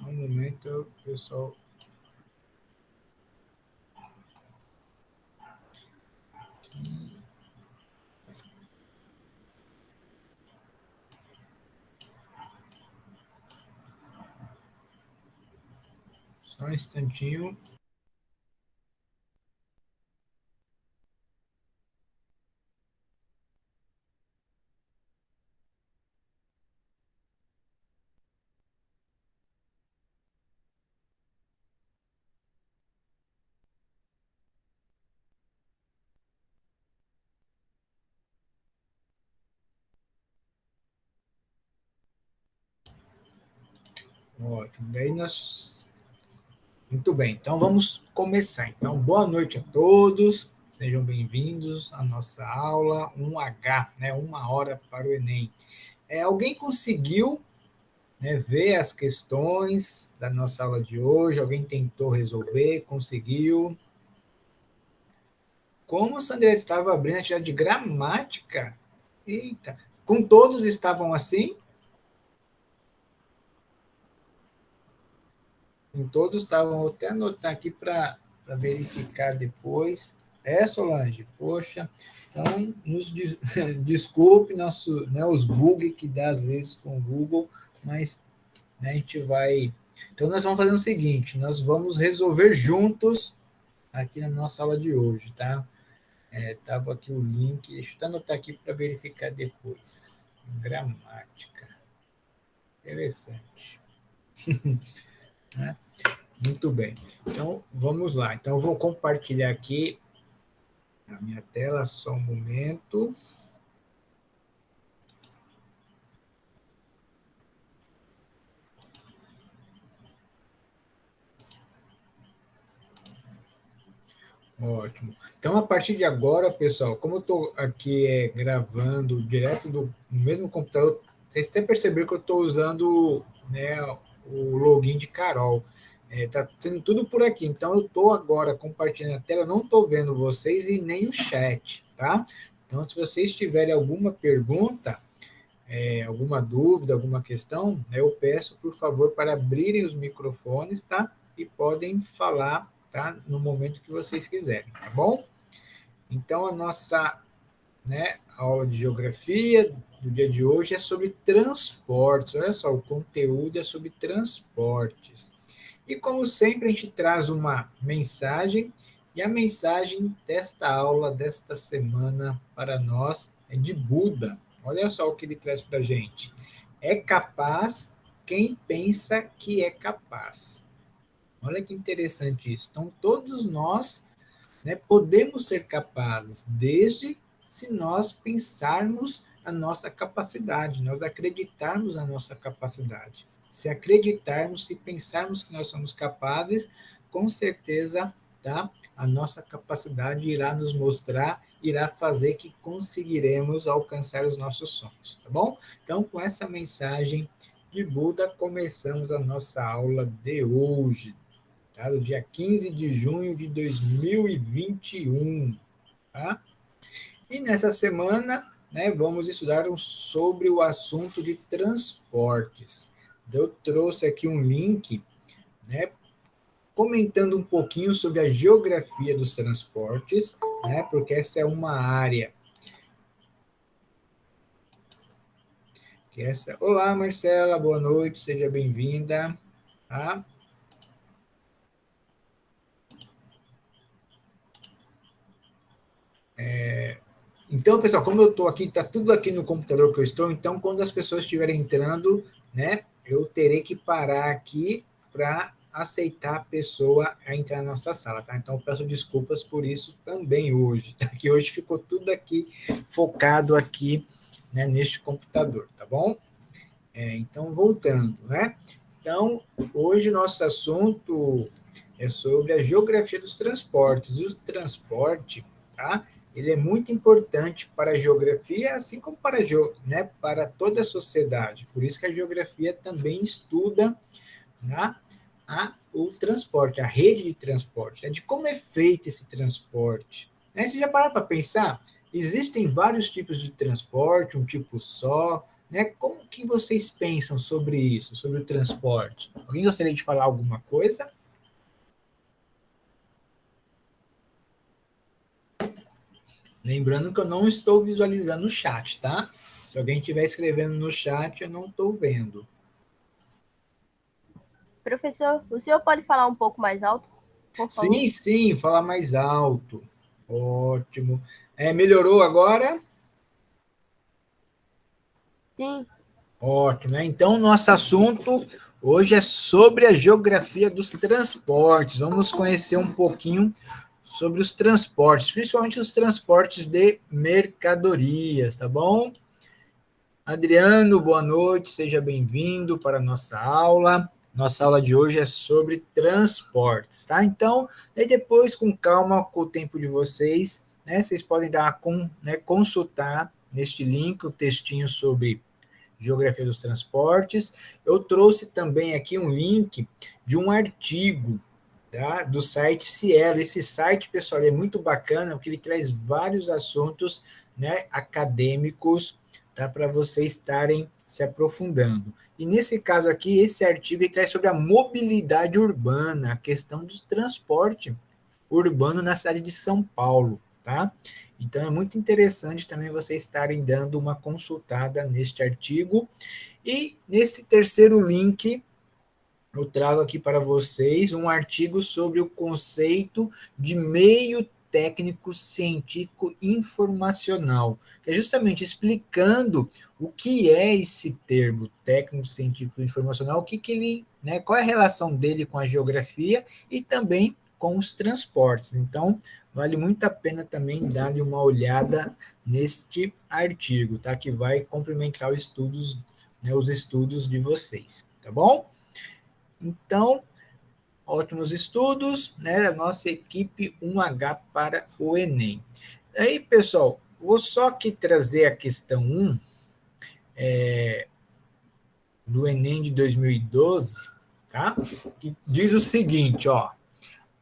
Um momento, pessoal. Só um instantinho. Ótimo. Daí nós. Muito bem, então vamos começar. Então, boa noite a todos. Sejam bem-vindos à nossa aula 1H, né? 1 hora para o Enem. Alguém conseguiu, né, ver as questões da nossa aula de hoje? Alguém tentou resolver? Conseguiu? Como o Sandra estava abrindo a atividade de gramática? Eita, com todos estavam assim? Com todos estavam, vou até anotar aqui para verificar depois. Solange, poxa, então desculpe nosso, né, os bugs que dá às vezes com o Google, mas, né, a gente vai. Então, nós vamos fazer o seguinte: nós vamos resolver juntos aqui na nossa aula de hoje, tá? Tava aqui o link, deixa eu até anotar aqui para verificar depois. Gramática. Interessante. Né? Muito bem. Então, vamos lá. Então, eu vou compartilhar aqui a minha tela, só um momento. Ótimo. Então, a partir de agora, pessoal, como eu estou aqui gravando direto no mesmo computador, vocês até perceberam que eu estou usando, né, o login de Carol. Está sendo tudo por aqui. Então, eu estou agora compartilhando a tela, eu não estou vendo vocês e nem o chat, tá? Então, se vocês tiverem alguma pergunta, alguma dúvida, alguma questão, né, eu peço, por favor, para abrirem os microfones, tá? E podem falar, tá? No momento que vocês quiserem, tá bom? Então, a nossa, né, aula de geografia do dia de hoje é sobre transportes. Olha só, o conteúdo é sobre transportes. E, como sempre, a gente traz uma mensagem, e a mensagem desta aula, desta semana, para nós, é de Buda. Olha só o que ele traz para a gente. É capaz quem pensa que é capaz. Olha que interessante isso. Então, todos nós, né, podemos ser capazes, desde se nós pensarmos a nossa capacidade, nós acreditarmos na nossa capacidade. Se acreditarmos, se pensarmos que nós somos capazes, com certeza, tá? A nossa capacidade irá nos mostrar, irá fazer que conseguiremos alcançar os nossos sonhos, tá bom? Então, com essa mensagem de Buda, começamos a nossa aula de hoje, tá? Do dia 15 de junho de 2021. Tá? E nessa semana, né, vamos estudar sobre o assunto de transportes. Eu trouxe aqui um link, né, comentando um pouquinho sobre a geografia dos transportes, né, porque essa é uma área que essa. Olá, Marcela, boa noite, seja bem-vinda. Tá? Então, pessoal, como eu estou aqui, está tudo aqui no computador que eu estou, então quando as pessoas estiverem entrando, né, eu terei que parar aqui para aceitar a pessoa a entrar na nossa sala, tá? Então, eu peço desculpas por isso também hoje, tá? Que hoje ficou tudo aqui focado aqui, né, neste computador, tá bom? Então, voltando, né? Então, hoje nosso assunto é sobre a geografia dos transportes. E o transporte, tá? Ele é muito importante para a geografia, assim como para, né, para toda a sociedade. Por isso que a geografia também estuda, né, o transporte, a rede de transporte, né, de como é feito esse transporte. Né? Você já parou para pensar? Existem vários tipos de transporte, um tipo só, né? Como que vocês pensam sobre isso, sobre o transporte? Alguém gostaria de falar alguma coisa? Lembrando que eu não estou visualizando o chat, tá? Se alguém estiver escrevendo no chat, eu não estou vendo. Professor, o senhor pode falar um pouco mais alto, por favor? Sim, sim, falar mais alto. Ótimo. Melhorou agora? Sim. Ótimo, né? Então, nosso assunto hoje é sobre a geografia dos transportes. Vamos conhecer um pouquinho sobre os transportes, principalmente os transportes de mercadorias, tá bom? Adriano, boa noite, seja bem-vindo para a nossa aula. Nossa aula de hoje é sobre transportes, tá? Então, daí depois, com calma, com o tempo de vocês, né? Vocês podem dar, né, consultar neste link o textinho sobre Geografia dos Transportes. Eu trouxe também aqui um link de um artigo, tá, do site Cielo. Esse site, pessoal, é muito bacana porque ele traz vários assuntos, né, acadêmicos, tá, para vocês estarem se aprofundando. E nesse caso aqui, esse artigo ele traz sobre a mobilidade urbana, a questão do transporte urbano na cidade de São Paulo, tá? Então é muito interessante também vocês estarem dando uma consultada neste artigo. E nesse terceiro link, eu trago aqui para vocês um artigo sobre o conceito de meio técnico científico informacional, que é justamente explicando o que é esse termo técnico científico informacional, o que, que ele, né, qual é a relação dele com a geografia e também com os transportes. Então, vale muito a pena também dar uma olhada neste artigo, tá? Que vai complementar né, os estudos de vocês, tá bom? Então, ótimos estudos, né? A nossa equipe 1H para o Enem. Aí, pessoal, vou só aqui trazer a questão 1 do Enem de 2012, tá? Que diz o seguinte, ó: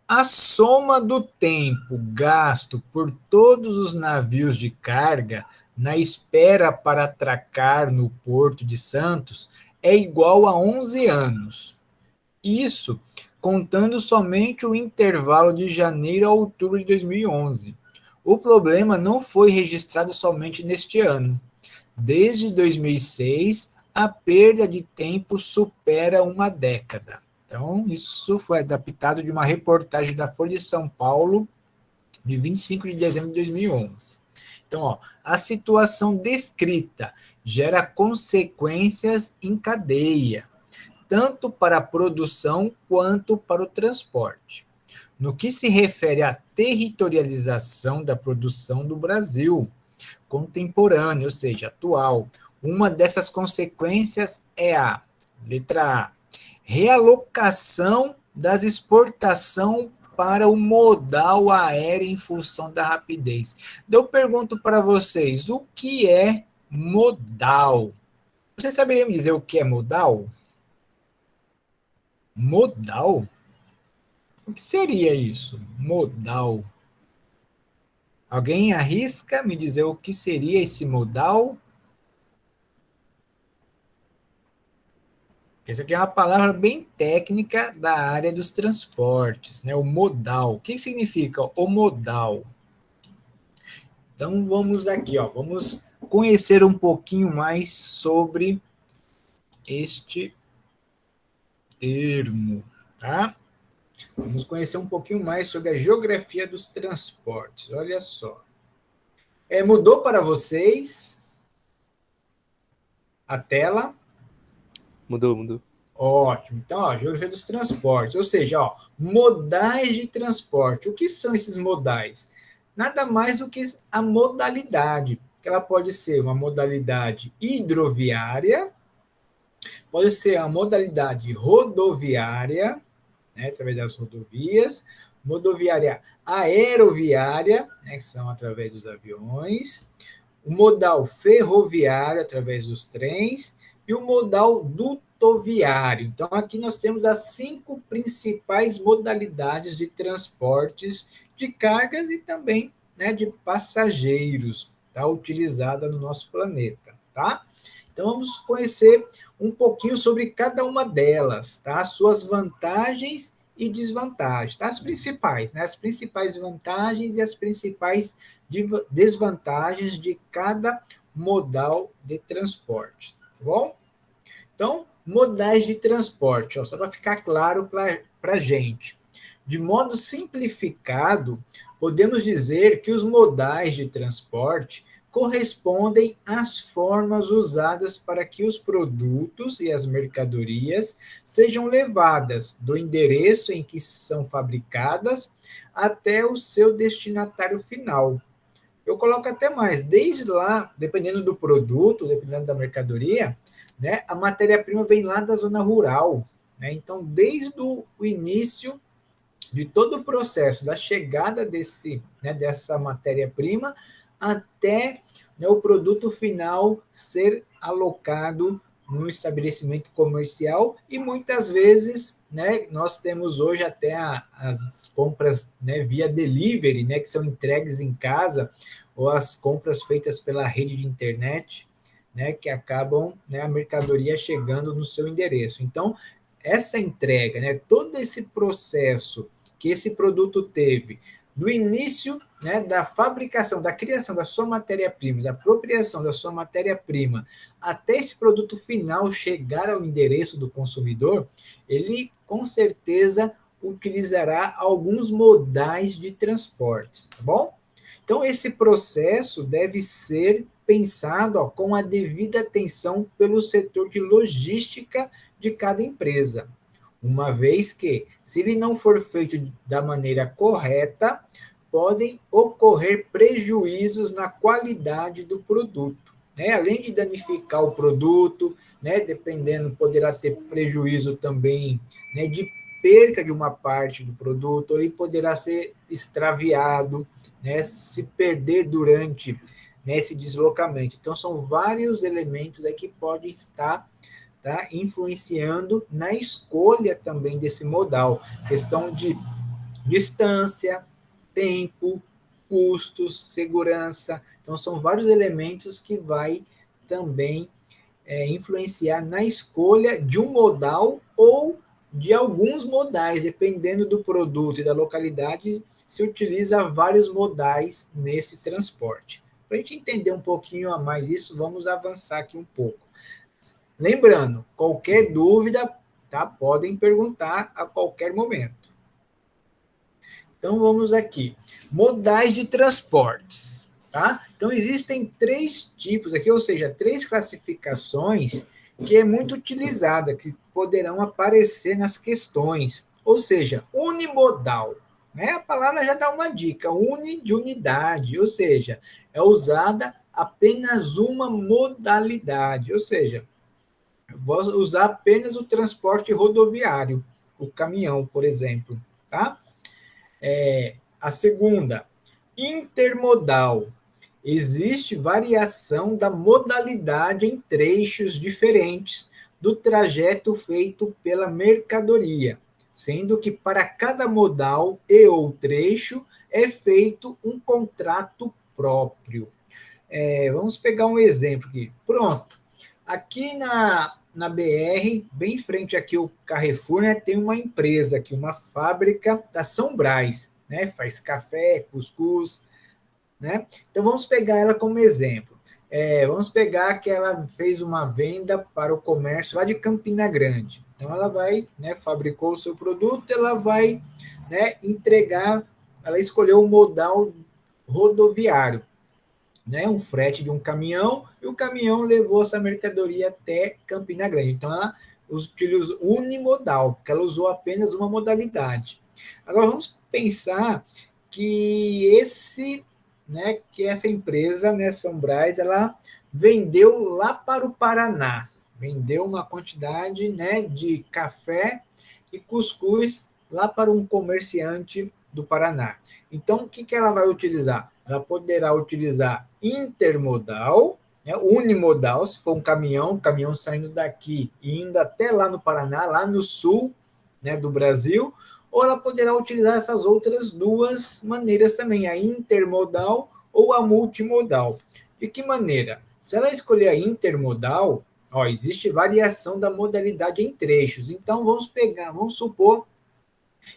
a soma do tempo gasto por todos os navios de carga na espera para atracar no Porto de Santos é igual a 11 anos. Isso contando somente o intervalo de janeiro a outubro de 2011. O problema não foi registrado somente neste ano. Desde 2006, a perda de tempo supera uma década. Então, isso foi adaptado de uma reportagem da Folha de São Paulo, de 25 de dezembro de 2011. Então, ó, a situação descrita gera consequências em cadeia, tanto para a produção quanto para o transporte. No que se refere à territorialização da produção do Brasil contemporâneo, ou seja, atual, uma dessas consequências é a letra A, realocação das exportações para o modal aéreo em função da rapidez. Eu pergunto para vocês, o que é modal? Vocês saberiam me dizer o que é modal? Modal? O que seria isso? Modal. Alguém arrisca me dizer o que seria esse modal? Isso aqui é uma palavra bem técnica da área dos transportes, né? O modal. O que significa o modal? Então vamos aqui, ó, vamos conhecer um pouquinho mais sobre este termo, tá? Vamos conhecer um pouquinho mais sobre a geografia dos transportes. Olha só. Mudou para vocês a tela? Mudou, mudou. Ótimo. Então, ó, geografia dos transportes, ou seja, ó, modais de transporte. O que são esses modais? Nada mais do que a modalidade, que ela pode ser uma modalidade hidroviária, pode ser a modalidade rodoviária, né, através das rodovias, rodoviária aeroviária, né, que são através dos aviões, o modal ferroviário, através dos trens, e o modal dutoviário. Então, aqui nós temos as 5 principais modalidades de transportes de cargas e também, né, de passageiros, tá, utilizada no nosso planeta, tá? Então, vamos conhecer um pouquinho sobre cada uma delas, tá? Suas vantagens e desvantagens, tá? As principais, né? As principais vantagens e as principais desvantagens de cada modal de transporte, tá bom? Então, modais de transporte, ó, só para ficar claro para a gente. De modo simplificado, podemos dizer que os modais de transporte correspondem às formas usadas para que os produtos e as mercadorias sejam levadas do endereço em que são fabricadas até o seu destinatário final. Eu coloco até mais, desde lá, dependendo do produto, dependendo da mercadoria, né, a matéria-prima vem lá da zona rural, né? Então, desde o início de todo o processo da chegada dessa matéria-prima até, né, o produto final ser alocado no estabelecimento comercial e muitas vezes, né, nós temos hoje até as compras, né, via delivery, né, que são entregues em casa, ou as compras feitas pela rede de internet, né, que acabam, né, a mercadoria chegando no seu endereço. Então, essa entrega, né, todo esse processo que esse produto teve do início, né, da fabricação, da criação da sua matéria-prima, da apropriação da sua matéria-prima, até esse produto final chegar ao endereço do consumidor, ele com certeza utilizará alguns modais de transportes, tá bom? Então, esse processo deve ser pensado, ó, com a devida atenção pelo setor de logística de cada empresa, uma vez que, se ele não for feito da maneira correta, podem ocorrer prejuízos na qualidade do produto, né? Além de danificar o produto, né? Dependendo, poderá ter prejuízo também, né, de perca de uma parte do produto, ou ele poderá ser extraviado, né, se perder durante, né, esse deslocamento. Então, são vários elementos aí que podem estar, tá, influenciando na escolha também desse modal. Questão de distância, tempo, custos, segurança. Então, são vários elementos que vai também influenciar na escolha de um modal ou de alguns modais, dependendo do produto e da localidade, se utiliza vários modais nesse transporte. Para a gente entender um pouquinho a mais isso, vamos avançar aqui um pouco. Lembrando, qualquer dúvida, tá, podem perguntar a qualquer momento. Então vamos aqui. Modais de transportes, tá? Então existem 3 tipos aqui, ou seja, 3 classificações que é muito utilizada, que poderão aparecer nas questões. Ou seja, unimodal, né? A palavra já dá uma dica, uni de unidade, ou seja, é usada apenas uma modalidade, ou seja, vou usar apenas o transporte rodoviário, o caminhão, por exemplo, tá? A segunda, intermodal. Existe variação da modalidade em trechos diferentes do trajeto feito pela mercadoria, sendo que para cada modal e ou trecho é feito um contrato próprio. Vamos pegar um exemplo aqui. Pronto. Aqui na BR, bem em frente aqui o Carrefour, né, tem uma empresa aqui, uma fábrica da São Brás, né, faz café, cuscuz, né? Então vamos pegar ela como exemplo. Vamos pegar que ela fez uma venda para o comércio lá de Campina Grande. Então ela vai, né, fabricou o seu produto, ela vai, né, entregar, ela escolheu o modal rodoviário, né, um frete de um caminhão, e o caminhão levou essa mercadoria até Campina Grande. Então, ela utilizou unimodal, porque ela usou apenas uma modalidade. Agora, vamos pensar que essa empresa, né, São Brás, ela vendeu lá para o Paraná, vendeu uma quantidade, né, de café e cuscuz lá para um comerciante do Paraná. Então, o que ela vai utilizar? Ela poderá utilizar intermodal, né, unimodal, se for um caminhão saindo daqui e indo até lá no Paraná, lá no sul, né, do Brasil, ou ela poderá utilizar essas outras 2 maneiras também, a intermodal ou a multimodal. De que maneira? Se ela escolher a intermodal, Ó, existe variação da modalidade em trechos. Então, vamos supor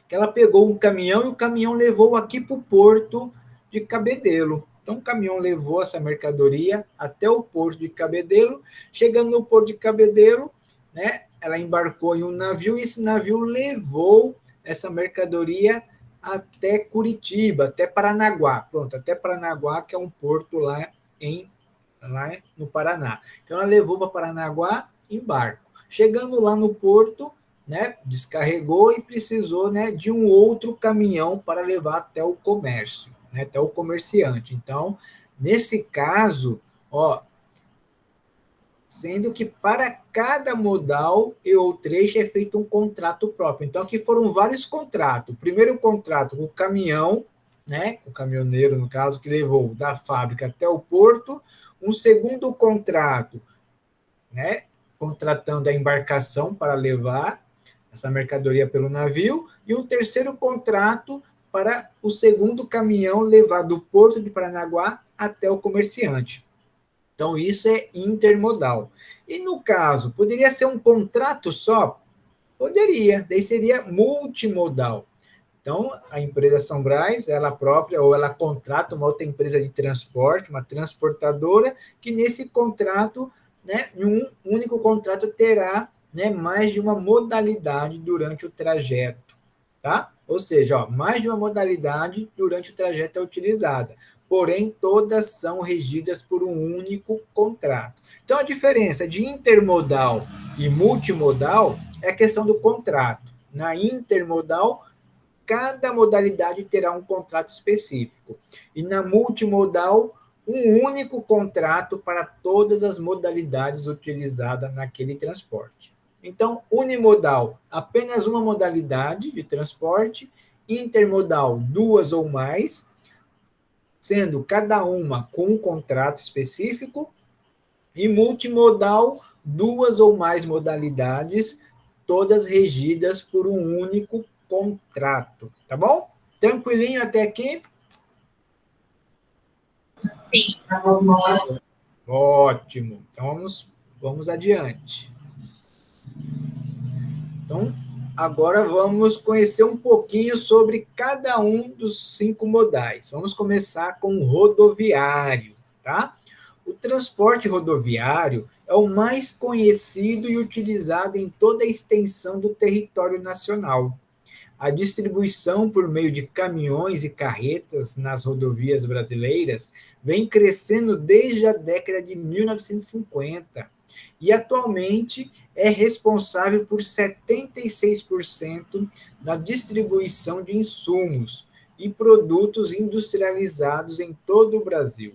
que ela pegou um caminhão e o caminhão levou aqui para o porto de Cabedelo. Então, o caminhão levou essa mercadoria até o porto de Cabedelo. Chegando no porto de Cabedelo, né, ela embarcou em um navio e esse navio levou essa mercadoria até Curitiba, até Paranaguá. Pronto, até Paranaguá, que é um porto lá no Paraná. Então, ela levou para Paranaguá em barco. Chegando lá no porto, né, descarregou e precisou, né, de um outro caminhão para levar até o comércio, né, até o comerciante. Então, nesse caso, ó, sendo que para cada modal e ou trecho é feito um contrato próprio. Então, aqui foram vários contratos. O primeiro contrato com o caminhão, né, o caminhoneiro, no caso, que levou da fábrica até o porto. Um segundo contrato, né, contratando a embarcação para levar essa mercadoria pelo navio, e um terceiro contrato para o segundo caminhão levar do porto de Paranaguá até o comerciante. Então, isso é intermodal. E no caso, poderia ser um contrato só? Poderia, daí seria multimodal. Então, a empresa São Brás, ela própria, ou ela contrata uma outra empresa de transporte, uma transportadora, que nesse contrato, né, em um único contrato, terá, né, mais de uma modalidade durante o trajeto. Tá? Ou seja, ó, mais de uma modalidade durante o trajeto é utilizada. Porém, todas são regidas por um único contrato. Então, a diferença de intermodal e multimodal é a questão do contrato. Na intermodal, cada modalidade terá um contrato específico. E na multimodal, um único contrato para todas as modalidades utilizadas naquele transporte. Então, unimodal, apenas uma modalidade de transporte, intermodal, duas ou mais, sendo cada uma com um contrato específico, e multimodal, duas ou mais modalidades, todas regidas por um único contrato, tá bom? Tranquilinho até aqui? Sim. Ótimo. Então vamos adiante. Então, agora vamos conhecer um pouquinho sobre cada um dos 5 modais. Vamos começar com o rodoviário, tá? O transporte rodoviário é o mais conhecido e utilizado em toda a extensão do território nacional. A distribuição por meio de caminhões e carretas nas rodovias brasileiras vem crescendo desde a década de 1950 e atualmente é responsável por 76% da distribuição de insumos e produtos industrializados em todo o Brasil.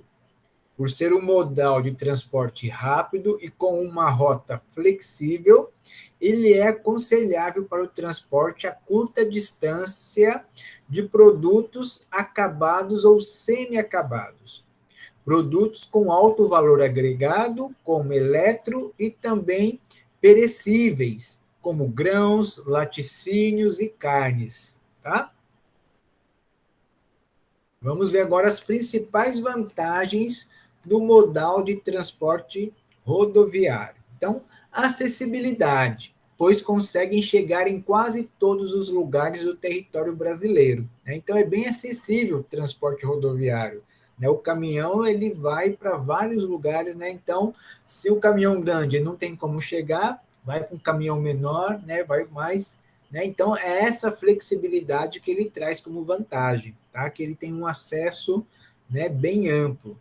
Por ser um modal de transporte rápido e com uma rota flexível, ele é aconselhável para o transporte a curta distância de produtos acabados ou semi-acabados. Produtos com alto valor agregado, como eletro e também perecíveis, como grãos, laticínios e carnes, tá? Vamos ver agora as principais vantagens do modal de transporte rodoviário. Então, acessibilidade, pois conseguem chegar em quase todos os lugares do território brasileiro. Então, é bem acessível o transporte rodoviário. O caminhão ele vai para vários lugares, né? Então, se o caminhão grande não tem como chegar, vai para um caminhão menor, né? Vai mais, né? Então, é essa flexibilidade que ele traz como vantagem, tá? Que ele tem um acesso, né, bem amplo.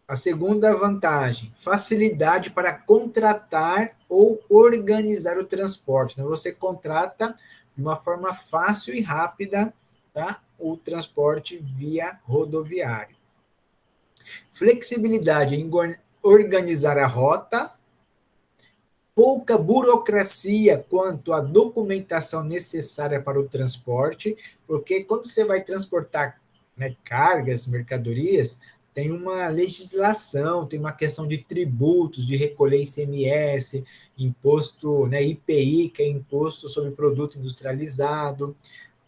A segunda vantagem, facilidade para contratar ou organizar o transporte. Então, você contrata de uma forma fácil e rápida, tá, o transporte via rodoviário. Flexibilidade em organizar a rota, pouca burocracia quanto à documentação necessária para o transporte, porque quando você vai transportar, né, cargas, mercadorias, tem uma legislação, tem uma questão de tributos, de recolher ICMS, imposto, né, IPI, que é Imposto sobre Produto Industrializado,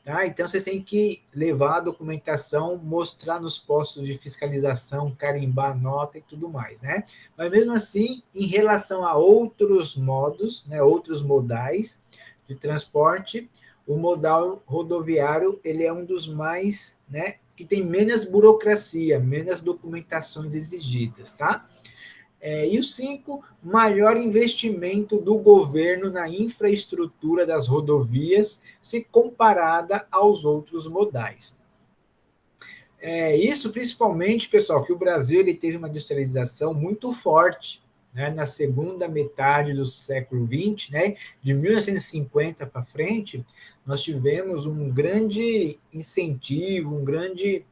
Tá? Então, vocês têm que levar a documentação, mostrar nos postos de fiscalização, carimbar a nota e tudo mais, né? Mas, mesmo assim, em relação a outros modos, né, outros modais de transporte, o modal rodoviário ele é um dos mais, né, que tem menos burocracia, menos documentações exigidas, tá? E o 5, maior investimento do governo na infraestrutura das rodovias, se comparada aos outros modais. Isso principalmente, pessoal, que o Brasil ele teve uma industrialização muito forte, né, na segunda metade do século XX, né, de 1950 para frente, nós tivemos um grande incentivo, um grande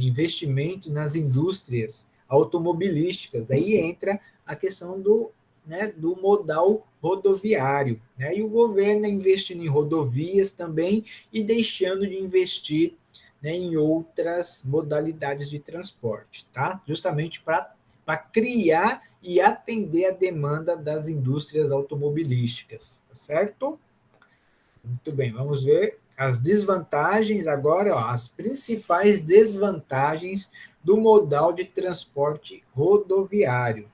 investimento nas indústrias automobilísticas. Daí entra a questão do, né, do modal rodoviário. Né? E o governo investindo em rodovias também e deixando de investir, né, em outras modalidades de transporte, tá? Justamente para criar e atender a demanda das indústrias automobilísticas, tá certo? Muito bem, vamos ver as desvantagens agora, ó, as principais desvantagens do modal de transporte rodoviário.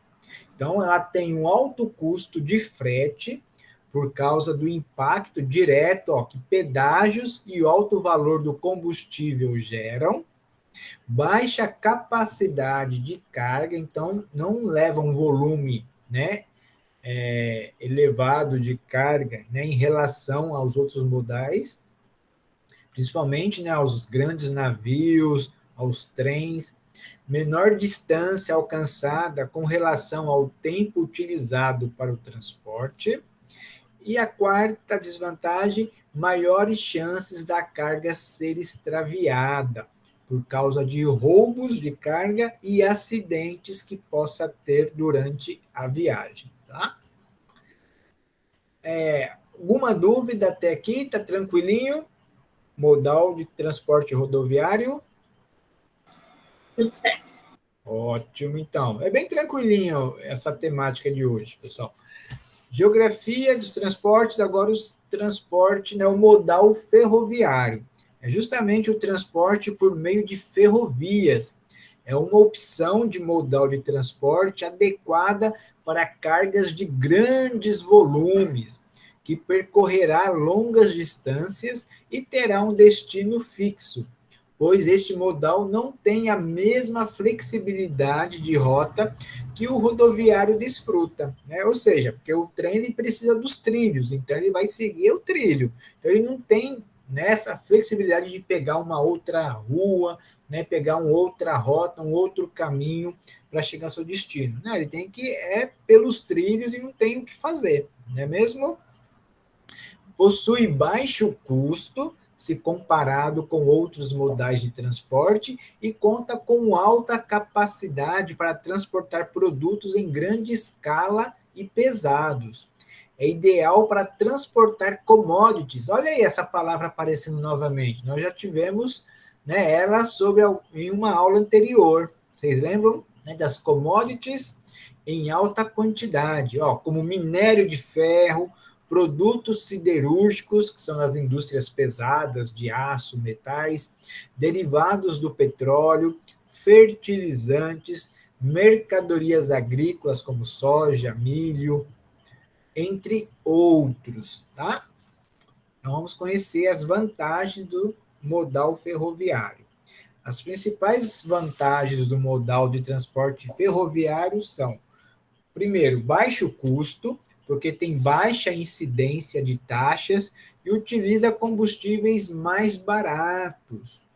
Então, ela tem um alto custo de frete por causa do impacto direto, ó, que pedágios e o alto valor do combustível geram, baixa capacidade de carga, então não leva um volume, né, elevado de carga, né, em relação aos outros modais, principalmente, né, aos grandes navios, aos trens, menor distância alcançada com relação ao tempo utilizado para o transporte. E a quarta desvantagem, maiores chances da carga ser extraviada, por causa de roubos de carga e acidentes que possa ter durante a viagem. Tá? Alguma dúvida até aqui? Está tranquilinho? Modal de transporte rodoviário? Tudo certo. Ótimo, então. É bem tranquilinho essa temática de hoje, pessoal. Geografia dos transportes, agora o transporte, né, o modal ferroviário. É justamente o transporte por meio de ferrovias. É uma opção de modal de transporte adequada para cargas de grandes volumes, que percorrerá longas distâncias e terá um destino fixo, pois este modal não tem a mesma flexibilidade de rota que o rodoviário desfruta, né? Ou seja, porque o trem ele precisa dos trilhos, então ele vai seguir o trilho. Então ele não tem nessa flexibilidade de pegar uma outra rua, né, pegar uma outra rota, um outro caminho para chegar ao seu destino. Não, ele tem que pelos trilhos e não tem o que fazer, não é mesmo? Possui baixo custo se comparado com outros modais de transporte e conta com alta capacidade para transportar produtos em grande escala e pesados. É ideal para transportar commodities. Olha aí essa palavra aparecendo novamente. Nós já tivemos, né, ela em uma aula anterior. Vocês lembram, né, das commodities em alta quantidade, ó, como minério de ferro, produtos siderúrgicos, que são as indústrias pesadas de aço, metais, derivados do petróleo, fertilizantes, mercadorias agrícolas como soja, milho, entre outros, tá? Então vamos conhecer as vantagens do modal ferroviário. As principais vantagens do modal de transporte ferroviário são: primeiro, baixo custo, porque tem baixa incidência de taxas e utiliza combustíveis mais baratos.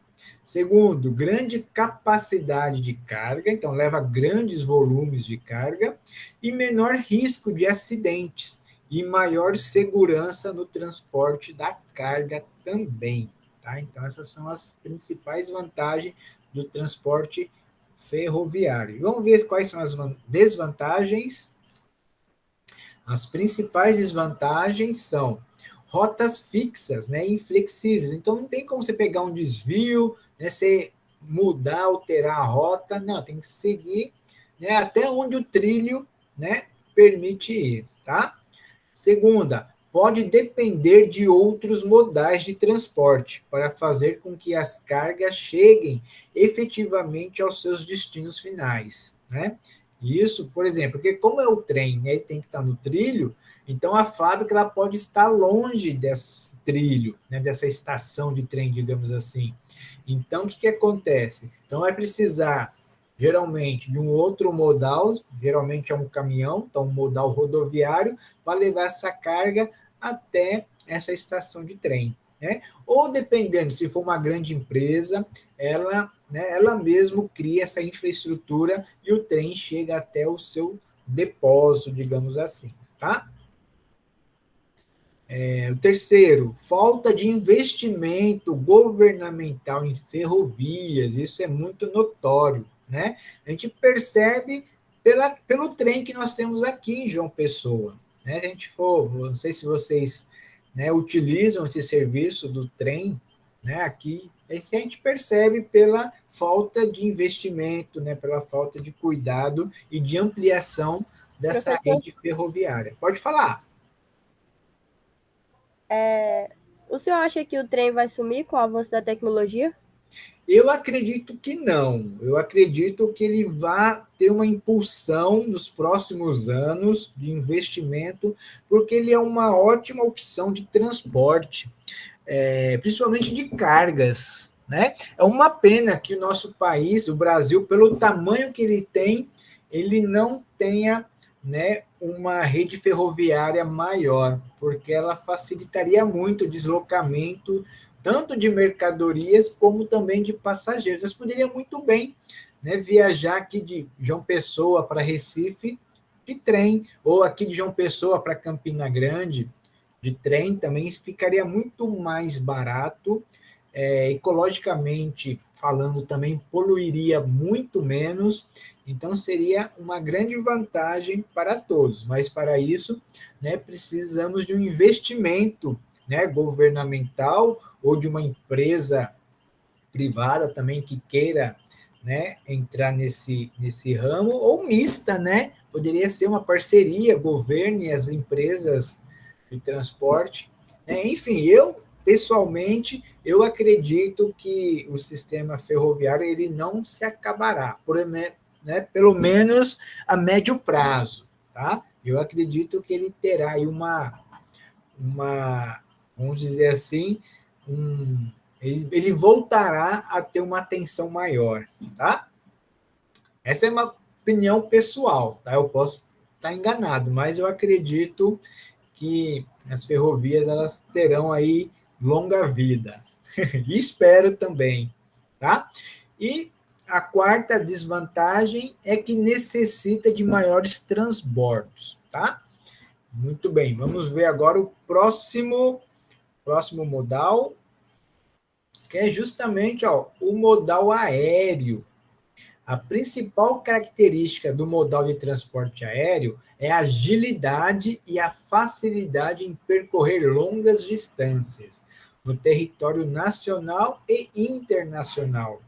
Segundo, grande capacidade de carga, então leva grandes volumes de carga e menor risco de acidentes e maior segurança no transporte da carga também. Tá? Então, essas são as principais vantagens do transporte ferroviário. Vamos ver quais são as desvantagens. As principais desvantagens são rotas fixas, né, inflexíveis. Então, não tem como você pegar um desvio, né, você mudar, alterar a rota. Não, tem que seguir, né, até onde o trilho, né, permite ir. Tá? Segunda, pode depender de outros modais de transporte para fazer com que as cargas cheguem efetivamente aos seus destinos finais, né? Isso, por exemplo, porque como é o trem, né, ele tem que estar no trilho, então a fábrica ela pode estar longe desse trilho, né, dessa estação de trem, digamos assim. Então, o que acontece? Então, vai precisar, geralmente, de um outro modal, geralmente é um caminhão, então um modal rodoviário, para levar essa carga até essa estação de trem, né? Ou, dependendo, se for uma grande empresa, ela, né, ela mesmo cria essa infraestrutura e o trem chega até o seu depósito, digamos assim, tá? O terceiro, falta de investimento governamental em ferrovias, isso é muito notório, né? A gente percebe pelo trem que nós temos aqui em João Pessoa, né? Se a gente for, não sei se vocês, né, utilizam esse serviço do trem, né, aqui, a gente percebe pela falta de investimento, né, pela falta de cuidado e de ampliação dessa Professor, rede ferroviária. Pode falar. o senhor acha que o trem vai sumir com o avanço da tecnologia? Eu acredito que não. Eu acredito que ele vai ter uma impulsão nos próximos anos de investimento, porque ele é uma ótima opção de transporte, principalmente de cargas, né? É uma pena que o nosso país, o Brasil, pelo tamanho que ele não tenha, né, uma rede ferroviária maior, porque ela facilitaria muito o deslocamento tanto de mercadorias como também de passageiros. Nós poderíamos muito bem, né, viajar aqui de João Pessoa para Recife de trem, ou aqui de João Pessoa para Campina Grande de trem também, isso ficaria muito mais barato, ecologicamente falando também poluiria muito menos, então seria uma grande vantagem para todos, mas para isso, né, precisamos de um investimento, né, governamental ou de uma empresa privada também que queira, né, entrar nesse ramo, ou mista, né? Poderia ser uma parceria, governo e as empresas de transporte, né? Enfim, eu pessoalmente eu acredito que o sistema ferroviário ele não se acabará, né, pelo menos a médio prazo, tá? Eu acredito que ele terá aí uma, vamos dizer assim, ele voltará a ter uma atenção maior, tá? Essa é uma opinião pessoal, tá? Eu posso estar enganado, mas eu acredito que as ferrovias elas terão aí longa vida. E espero também, tá? E a quarta desvantagem é que necessita de maiores transbordos, tá? Muito bem, vamos ver agora o próximo modal, que é justamente o modal aéreo. A principal característica do modal de transporte aéreo é a agilidade e a facilidade em percorrer longas distâncias no território nacional e internacional.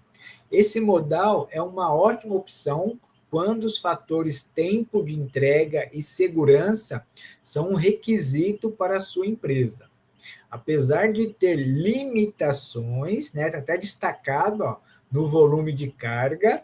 Esse modal é uma ótima opção quando os fatores tempo de entrega e segurança são um requisito para a sua empresa. Apesar de ter limitações, né, tá até destacado no volume de carga,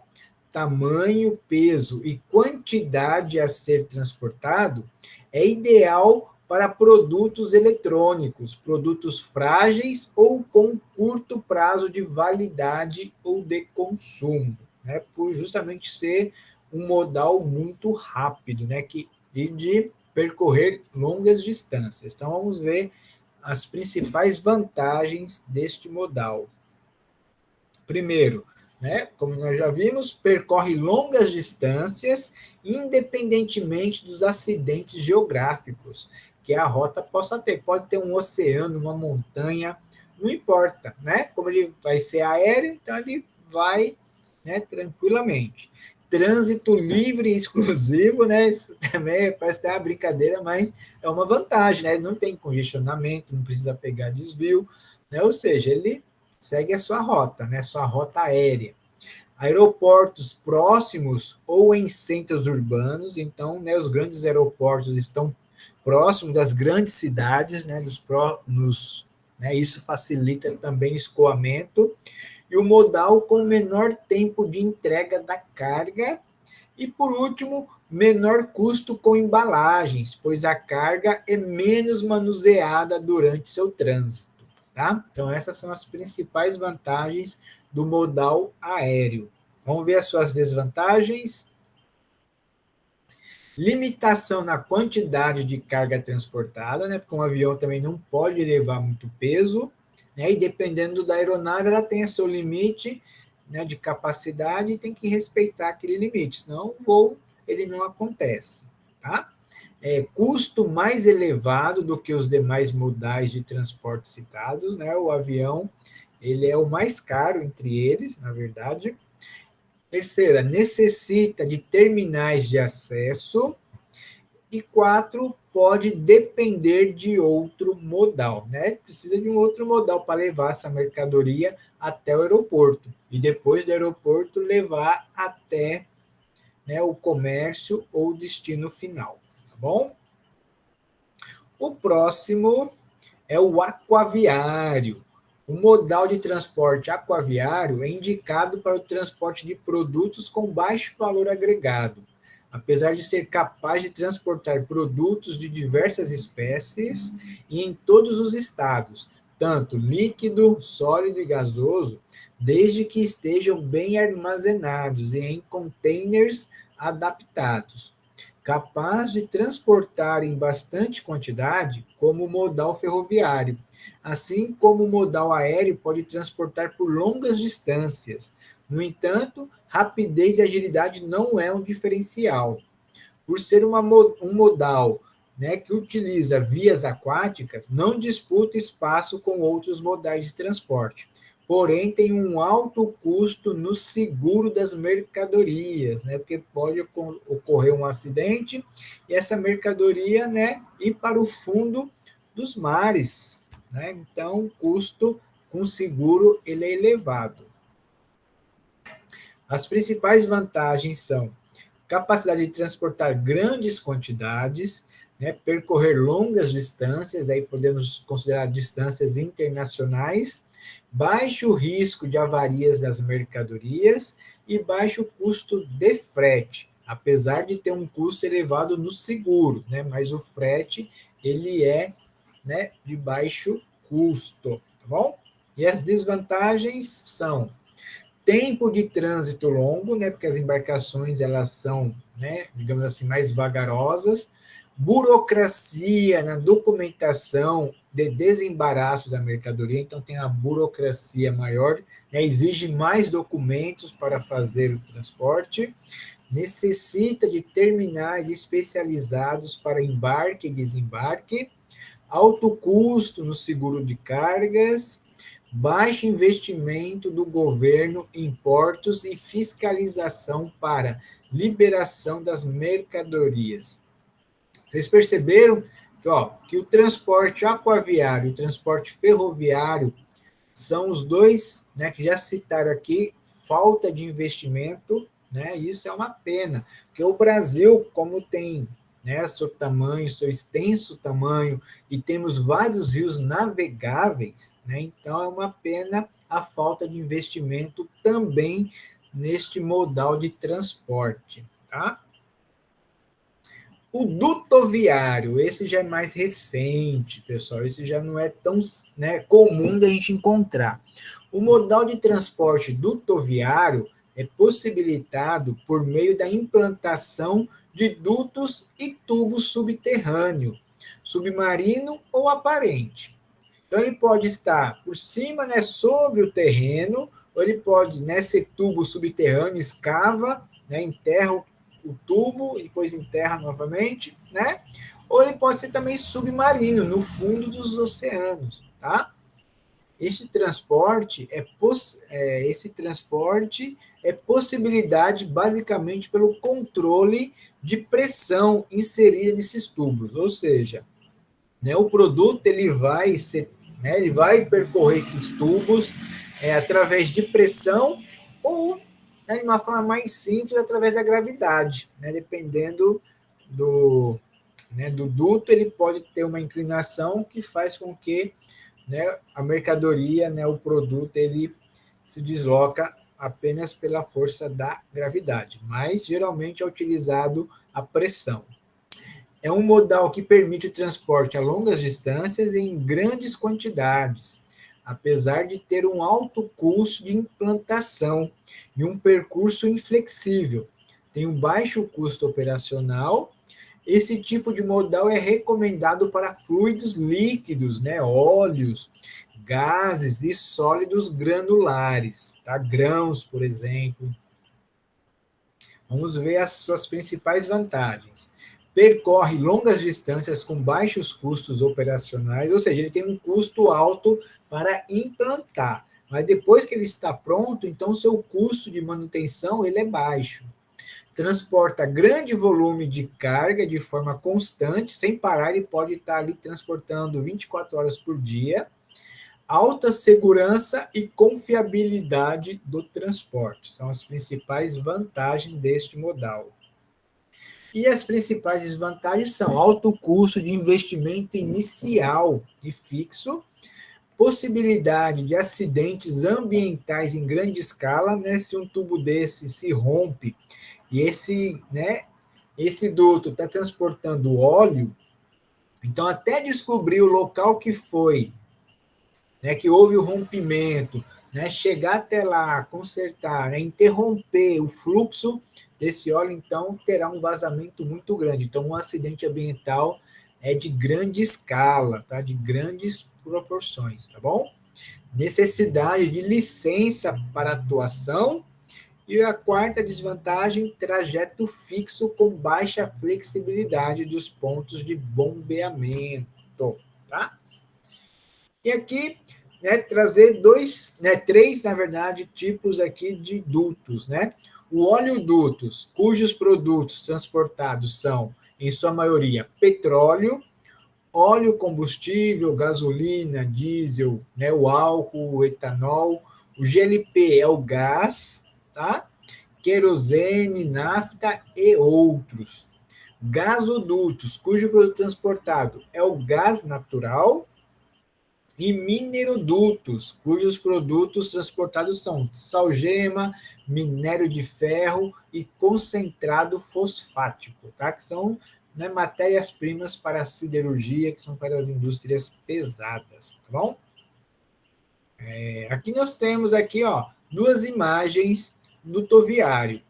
tamanho, peso e quantidade a ser transportado, é ideal para produtos eletrônicos, produtos frágeis ou com curto prazo de validade ou de consumo, né, por justamente ser um modal muito rápido, né, e de percorrer longas distâncias. Então, vamos ver as principais vantagens deste modal. Primeiro, né, como nós já vimos, percorre longas distâncias, independentemente dos acidentes geográficos que a rota possa ter. Pode ter um oceano, uma montanha, não importa, né? Como ele vai ser aéreo, então ele vai, né, tranquilamente. Trânsito livre e exclusivo, né? Isso também parece até uma brincadeira, mas é uma vantagem, né? Ele não tem congestionamento, não precisa pegar desvio, né? Ou seja, ele segue a sua rota, né? Sua rota aérea. Aeroportos próximos ou em centros urbanos, então, né, os grandes aeroportos estão próximo das grandes cidades, né, né, isso facilita também o escoamento, e o modal com menor tempo de entrega da carga, e por último, menor custo com embalagens, pois a carga é menos manuseada durante seu trânsito. Tá? Então, essas são as principais vantagens do modal aéreo. Vamos ver as suas desvantagens. Limitação na quantidade de carga transportada, né? Porque um avião também não pode levar muito peso, né? E dependendo da aeronave, ela tem seu limite, né, de capacidade e tem que respeitar aquele limite, senão o voo ele não acontece. Tá? Custo mais elevado do que os demais modais de transporte citados, né? O avião ele é o mais caro entre eles, na verdade. Terceira, necessita de terminais de acesso. E 4, pode depender de outro modal, né? Precisa de um outro modal para levar essa mercadoria até o aeroporto. E depois do aeroporto levar até, né, o comércio ou destino final, tá bom? O próximo é o aquaviário. O modal de transporte aquaviário é indicado para o transporte de produtos com baixo valor agregado, apesar de ser capaz de transportar produtos de diversas espécies e em todos os estados, tanto líquido, sólido e gasoso, desde que estejam bem armazenados e em containers adaptados, capaz de transportar em bastante quantidade, como o modal ferroviário, assim como o modal aéreo pode transportar por longas distâncias. No entanto, rapidez e agilidade não é um diferencial. Por ser um modal, né, que utiliza vias aquáticas, não disputa espaço com outros modais de transporte. Porém, tem um alto custo no seguro das mercadorias, né, porque pode ocorrer um acidente e essa mercadoria, né, ir para o fundo dos mares, né? Então, o custo com seguro ele é elevado. As principais vantagens são capacidade de transportar grandes quantidades, né, percorrer longas distâncias, aí podemos considerar distâncias internacionais, baixo risco de avarias das mercadorias e baixo custo de frete, apesar de ter um custo elevado no seguro, né, mas o frete ele é, né, de baixo custo, tá bom? E as desvantagens são tempo de trânsito longo, né, porque as embarcações elas são, né, digamos assim, mais vagarosas, burocracia na documentação de desembaraço da mercadoria, então tem a burocracia maior, né, exige mais documentos para fazer o transporte, necessita de terminais especializados para embarque e desembarque, alto custo no seguro de cargas, baixo investimento do governo em portos e fiscalização para liberação das mercadorias. Vocês perceberam que o transporte aquaviário e o transporte ferroviário são os dois, né, que já citaram aqui, falta de investimento, né, isso é uma pena, porque o Brasil, como tem, né, seu tamanho, seu extenso tamanho, e temos vários rios navegáveis, né, então é uma pena a falta de investimento também neste modal de transporte, tá? O dutoviário, esse já é mais recente, pessoal, esse já não é tão, né, comum da gente encontrar. O modal de transporte dutoviário é possibilitado por meio da implantação de dutos e tubos subterrâneo, submarino ou aparente. Então, ele pode estar por cima, né, sobre o terreno, ou ele pode, nesse tubo subterrâneo, escava, né, enterra o tubo e depois enterra novamente, né? Ou ele pode ser também submarino, no fundo dos oceanos, tá? Esse transporte é possibilidade basicamente pelo controle de pressão inserida nesses tubos, ou seja, né, o produto ele vai percorrer esses tubos através de pressão ou, né, de uma forma mais simples através da gravidade, né, dependendo do, né, do duto, ele pode ter uma inclinação que faz com que, né, a mercadoria, né, o produto, ele se desloca apenas pela força da gravidade, mas geralmente é utilizado a pressão. É um modal que permite o transporte a longas distâncias e em grandes quantidades, apesar de ter um alto custo de implantação e um percurso inflexível. Tem um baixo custo operacional. Esse tipo de modal é recomendado para fluidos líquidos, né, óleos, gases e sólidos granulares, tá? Grãos, por exemplo. Vamos ver as suas principais vantagens. Percorre longas distâncias com baixos custos operacionais, ou seja, ele tem um custo alto para implantar, mas depois que ele está pronto, então seu custo de manutenção ele é baixo. Transporta grande volume de carga de forma constante, sem parar, ele pode estar ali transportando 24 horas por dia. Alta segurança e confiabilidade do transporte são as principais vantagens deste modal. E as principais desvantagens são alto custo de investimento inicial e fixo, possibilidade de acidentes ambientais em grande escala, né? Se um tubo desse se rompe e esse duto está transportando óleo, então até descobrir o local que foi, né, que houve o rompimento, né, chegar até lá, consertar, né, interromper o fluxo desse óleo, então terá um vazamento muito grande. Então, um acidente ambiental é de grande escala, tá? De grandes proporções, tá bom? Necessidade de licença para atuação. E a quarta desvantagem, trajeto fixo com baixa flexibilidade dos pontos de bombeamento, tá? E aqui, né, trazer três, na verdade, tipos aqui de dutos, né? O oleodutos, cujos produtos transportados são, em sua maioria, petróleo, óleo combustível, gasolina, diesel, né, o álcool, o etanol. O GLP é o gás, tá? Querosene, nafta e outros. Gasodutos, cujo produto transportado é o gás natural, e minerodutos, cujos produtos transportados são salgema, minério de ferro e concentrado fosfático, tá? Que são, né, matérias-primas para a siderurgia, que são para as indústrias pesadas, tá bom? Aqui nós temos aqui, ó, duas imagens do toviário,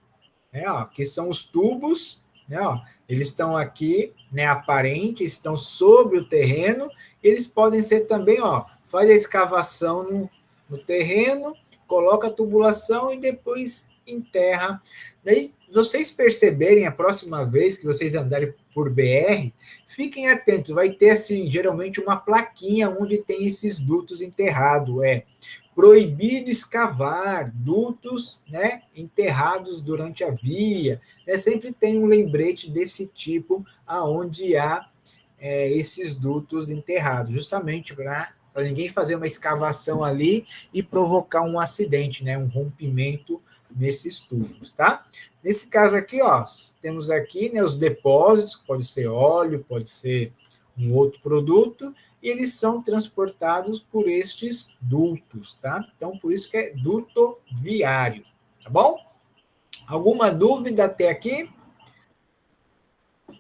né, ó, que são os tubos, né, ó, eles estão aqui, né, aparentes, estão sobre o terreno, eles podem ser também, ó, faz a escavação no terreno, coloca a tubulação e depois enterra. Daí, vocês perceberem a próxima vez que vocês andarem por BR, fiquem atentos, vai ter, assim, geralmente uma plaquinha onde tem esses dutos enterrados, proibido escavar dutos, né, enterrados durante a via, né, sempre tem um lembrete desse tipo aonde há esses dutos enterrados, justamente para ninguém fazer uma escavação ali e provocar um acidente, né, um rompimento nesses tubos, tá? Nesse caso aqui, ó, temos aqui, né, os depósitos, pode ser óleo, pode ser um outro produto, e eles são transportados por estes dutos, tá? Então, por isso que é duto viário, tá bom? Alguma dúvida até aqui?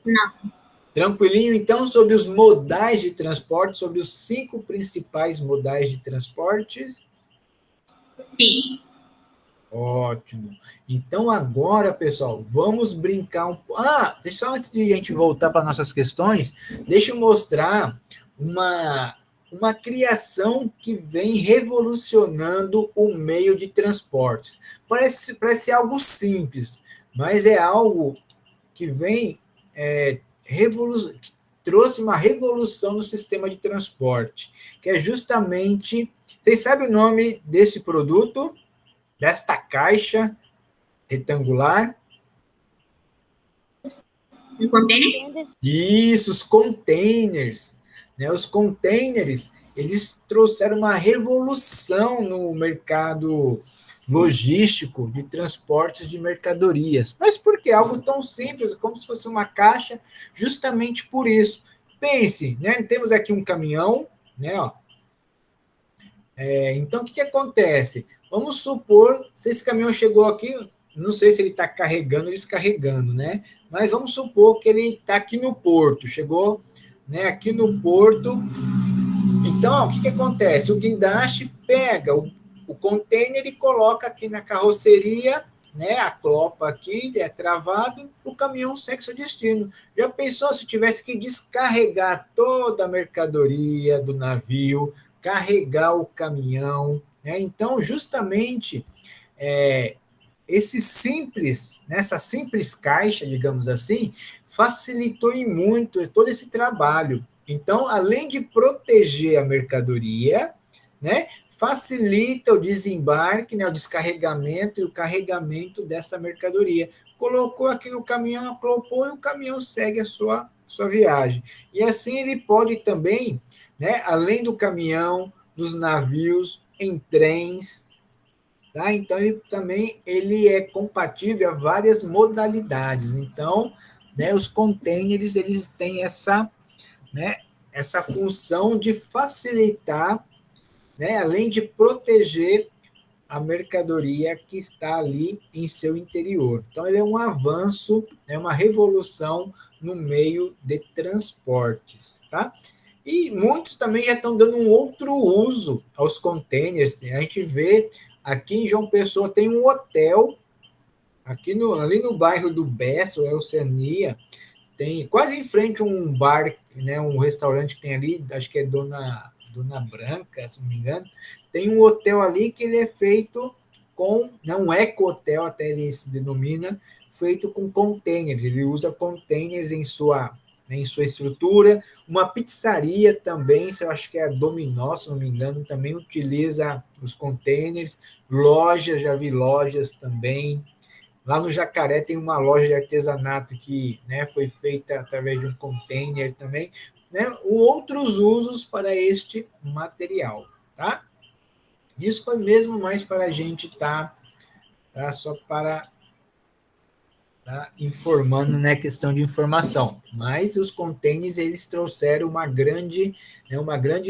Não. Tranquilinho, então, sobre os modais de transporte, sobre os 5 principais modais de transporte? Sim. Ótimo. Então, agora, pessoal, vamos brincar um pouco. Só antes de a gente voltar para nossas questões, deixa eu mostrar uma criação que vem revolucionando o meio de transporte. Parece algo simples, mas é algo que vem que trouxe uma revolução no sistema de transporte, que é justamente. Vocês sabem o nome desse produto? Desta caixa retangular? Um container? Isso, os containers. Né? Os containers, eles trouxeram uma revolução no logístico de transportes de mercadorias. Mas por que? Algo tão simples, como se fosse uma caixa, justamente por isso. Pense, né? Temos aqui um caminhão, né? Ó. Então, o que acontece? Vamos supor, se esse caminhão chegou aqui, não sei se ele está carregando ou descarregando, né? Mas vamos supor que ele está aqui no porto, chegou, né, aqui no porto. Então, o que acontece? O guindaste pega o container e coloca aqui na carroceria, né, aclopa aqui, é travado, o caminhão segue seu destino. Já pensou se tivesse que descarregar toda a mercadoria do navio, carregar o caminhão, né? Então, justamente, é, essa simples caixa, digamos assim, facilitou em muito todo esse trabalho. Então, além de proteger a mercadoria, né, facilita o desembarque, né, o descarregamento e o carregamento dessa mercadoria. Colocou aqui no caminhão, acoplou e o caminhão segue a sua viagem. E assim ele pode também, né, além do caminhão, dos navios, em trens, tá? Então, ele é compatível a várias modalidades. Então, né, os containers eles têm né, essa função de facilitar, né, além de proteger a mercadoria que está ali em seu interior. Então, ele é um avanço, é uma revolução no meio de transportes, tá? E muitos também já estão dando um outro uso aos containers. A gente vê aqui em João Pessoa tem um hotel, ali no bairro do Bessa, é Oceania, tem quase em frente um bar, né, um restaurante que tem ali, acho que é Dona Branca, se não me engano, tem um hotel ali que ele é feito com, não um eco-hotel, até ele se denomina, feito com containers, ele usa containers em sua estrutura, uma pizzaria também, eu acho que é a Dominó, se não me engano, também utiliza os containers, lojas, já vi lojas também. Lá no Jacaré tem uma loja de artesanato que, né, foi feita através de um container também, né, outros usos para este material, tá? Isso foi mesmo mais para a gente tá, só para tá informando, né, questão de informação. Mas os containers eles trouxeram uma grande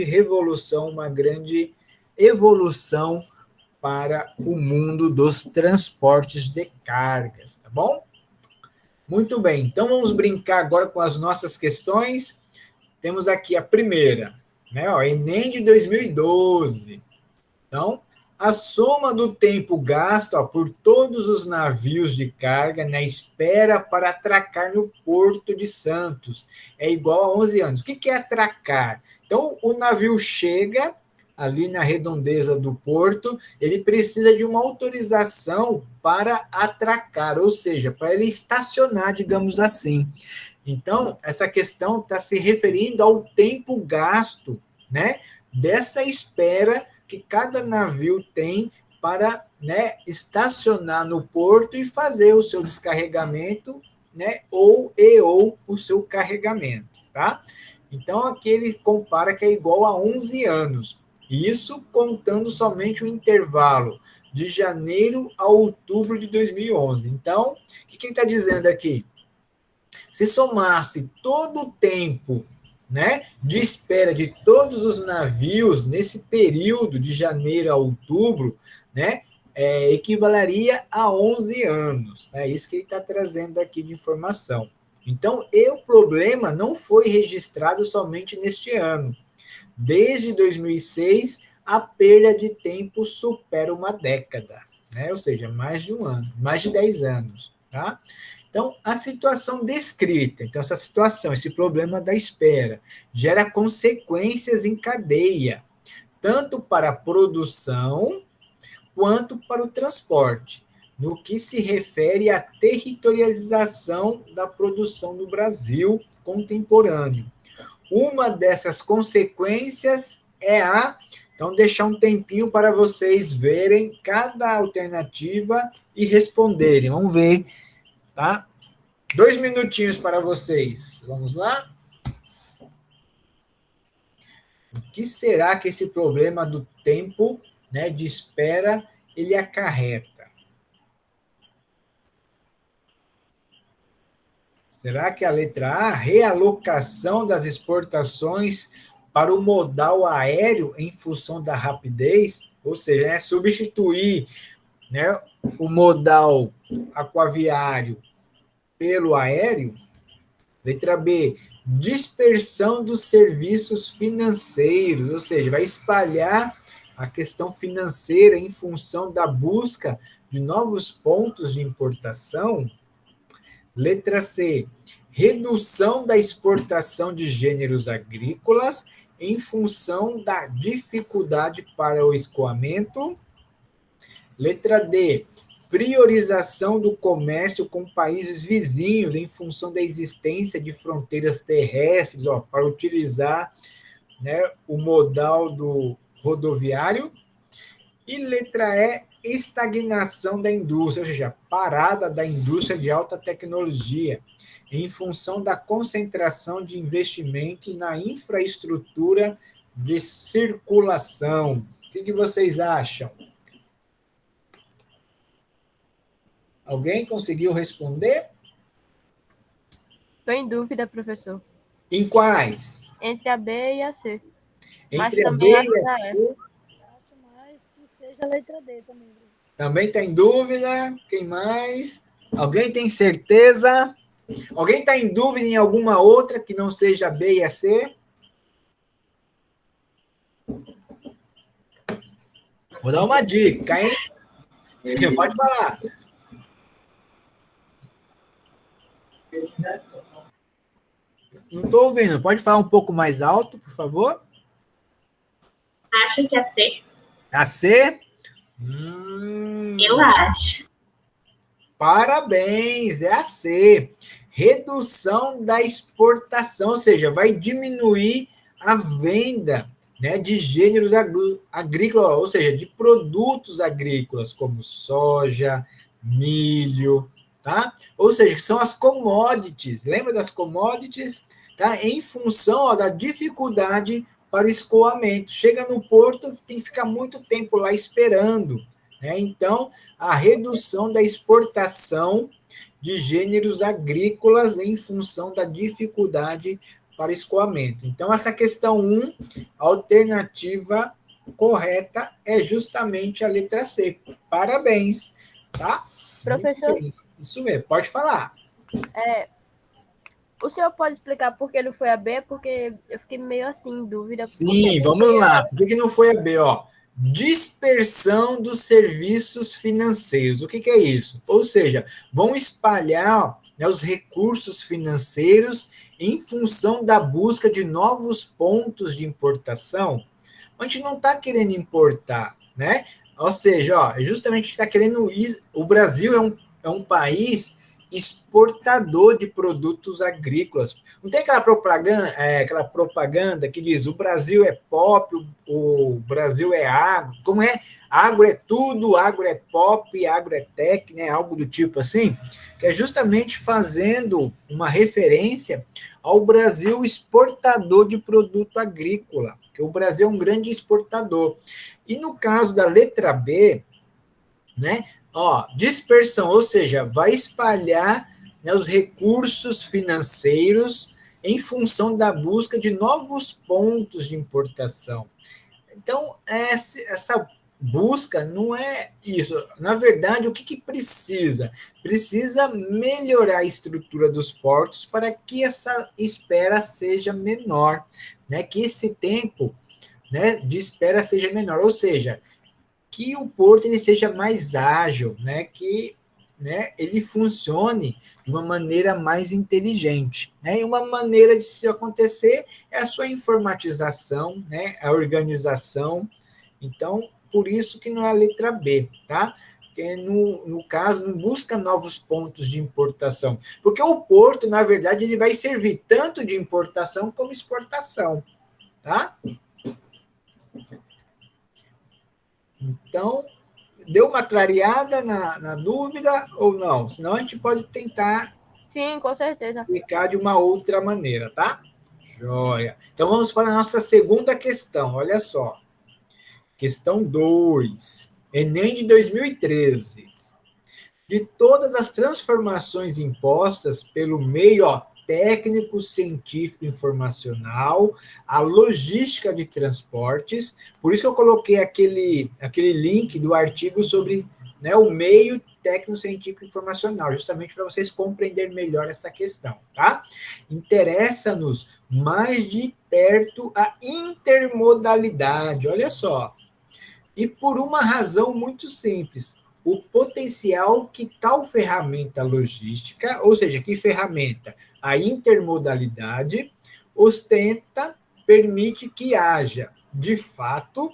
revolução, uma grande evolução para o mundo dos transportes de cargas, tá bom? Muito bem, então vamos brincar agora com as nossas questões. Temos aqui a primeira, né? Ó, Enem de 2012. Então, a soma do tempo gasto por todos os navios de carga na espera para atracar no Porto de Santos é igual a 11 anos. O que é atracar? Então, o navio chega ali na redondeza do porto, ele precisa de uma autorização para atracar, ou seja, para ele estacionar, digamos assim. Então, essa questão está se referindo ao tempo gasto, né, dessa espera que cada navio tem para, né, estacionar no porto e fazer o seu descarregamento, né, ou o seu carregamento, tá? Então, aqui ele compara que é igual a 11 anos. Isso contando somente o intervalo de janeiro a outubro de 2011. Então, o que ele está dizendo aqui? Se somasse todo o tempo, né, de espera de todos os navios nesse período de janeiro a outubro, né, equivaleria a 11 anos. É isso que ele está trazendo aqui de informação. Então, o problema não foi registrado somente neste ano. Desde 2006, a perda de tempo supera uma década, né? Ou seja, mais de um ano, mais de 10 anos. Tá? Então, a situação descrita, então essa situação, esse problema da espera, gera consequências em cadeia, tanto para a produção quanto para o transporte, no que se refere à territorialização da produção no Brasil contemporâneo. Uma dessas consequências é então, deixar um tempinho para vocês verem cada alternativa e responderem. Vamos ver, tá? 2 minutinhos para vocês. Vamos lá? O que será que esse problema do tempo, né, de espera ele acarreta? Será que a letra A, realocação das exportações para o modal aéreo em função da rapidez? Ou seja, substituir, né, o modal aquaviário pelo aéreo? Letra B, dispersão dos serviços financeiros, ou seja, vai espalhar a questão financeira em função da busca de novos pontos de importação. Letra C, redução da exportação de gêneros agrícolas em função da dificuldade para o escoamento. Letra D, priorização do comércio com países vizinhos em função da existência de fronteiras terrestres, para utilizar, né, o modal do rodoviário. E letra E, estagnação da indústria, ou seja, parada da indústria de alta tecnologia, em função da concentração de investimentos na infraestrutura de circulação. O que vocês acham? Alguém conseguiu responder? Estou em dúvida, professor. Em quais? Entre a B e a C. Entre a B também e acho a que C? Acho mais que seja a letra D também. Também está em dúvida? Quem mais? Alguém tem certeza? Alguém está em dúvida em alguma outra que não seja a B e a C? Vou dar uma dica, hein? Pode falar. Não estou ouvindo. Pode falar um pouco mais alto, por favor? Acho que a C. A C? Eu acho. Parabéns, é a C. Redução da exportação, ou seja, vai diminuir a venda, né, de gêneros agrícolas, ou seja, de produtos agrícolas, como soja, milho, tá? Ou seja, que são as commodities. Lembra das commodities? Tá? Em função da dificuldade para o escoamento. Chega no porto, tem que ficar muito tempo lá esperando, né? Então, a redução da exportação de gêneros agrícolas em função da dificuldade para escoamento. Então, essa questão 1, a alternativa correta é justamente a letra C. Parabéns, tá? Professor, isso mesmo, pode falar. O senhor pode explicar por que não foi a B? Porque eu fiquei meio assim, em dúvida. Sim, vamos lá. Por que não foi a B? Dispersão dos serviços financeiros. O que é isso? Ou seja, vão espalhar, né, os recursos financeiros em função da busca de novos pontos de importação. A gente não está querendo importar, né? Ou seja, justamente está querendo. O Brasil é um país exportador de produtos agrícolas. Não tem aquela propaganda que diz o Brasil é pop, o Brasil é agro. Como é? Agro é tudo, agro é pop, agro é tech, né? Algo do tipo assim, que é justamente fazendo uma referência ao Brasil exportador de produto agrícola, que o Brasil é um grande exportador. E no caso da letra B, né? Dispersão, ou seja, vai espalhar, né, os recursos financeiros em função da busca de novos pontos de importação. Então, essa busca não é isso. Na verdade, o que precisa? Precisa melhorar a estrutura dos portos para que essa espera seja menor, né? Que esse tempo, né, de espera seja menor. Ou seja, que o porto ele seja mais ágil, né? Que, né, ele funcione de uma maneira mais inteligente, né? E uma maneira de se acontecer é a sua informatização, né? A organização. Então, por isso que não é a letra B, tá? Porque no caso, não busca novos pontos de importação. Porque o porto, na verdade, ele vai servir tanto de importação como exportação, tá? Então, deu uma clareada na dúvida ou não? Senão a gente pode tentar. Sim, com certeza. Explicar de uma outra maneira, tá? Joia. Então vamos para a nossa segunda questão. Olha só. Questão 2. Enem de 2013. De todas as transformações impostas pelo meio técnico, científico, informacional, a logística de transportes, por isso que eu coloquei aquele link do artigo sobre, né, o meio técnico, científico, informacional, justamente para vocês compreenderem melhor essa questão, tá? Interessa-nos mais de perto a intermodalidade, olha só, e por uma razão muito simples, o potencial que tal ferramenta logística, ou seja, que ferramenta? A intermodalidade ostenta, permite que haja, de fato,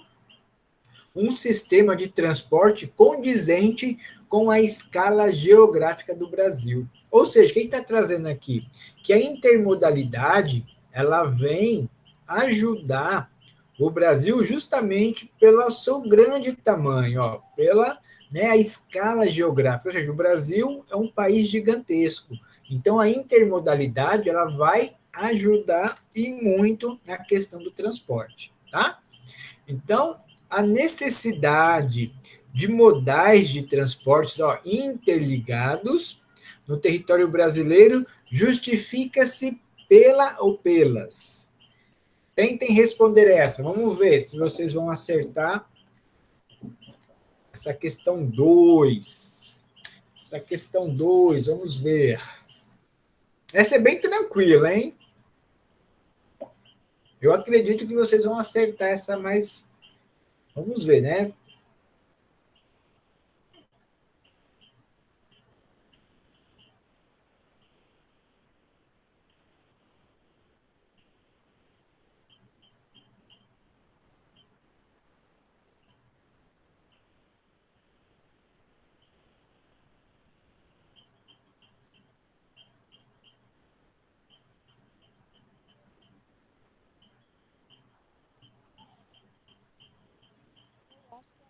um sistema de transporte condizente com a escala geográfica do Brasil. Ou seja, quem está trazendo aqui? Que a intermodalidade ela vem ajudar o Brasil justamente pelo seu grande tamanho, pela, né, a escala geográfica. Ou seja, o Brasil é um país gigantesco. Então, a intermodalidade ela vai ajudar e muito na questão do transporte. Tá? Então, a necessidade de modais de transportes interligados no território brasileiro justifica-se pela ou pelas. Tentem responder essa. Vamos ver se vocês vão acertar essa questão 2. Essa questão 2, vamos ver. Essa é bem tranquila, hein? Eu acredito que vocês vão acertar essa, mas vamos ver, né? Eu acho que é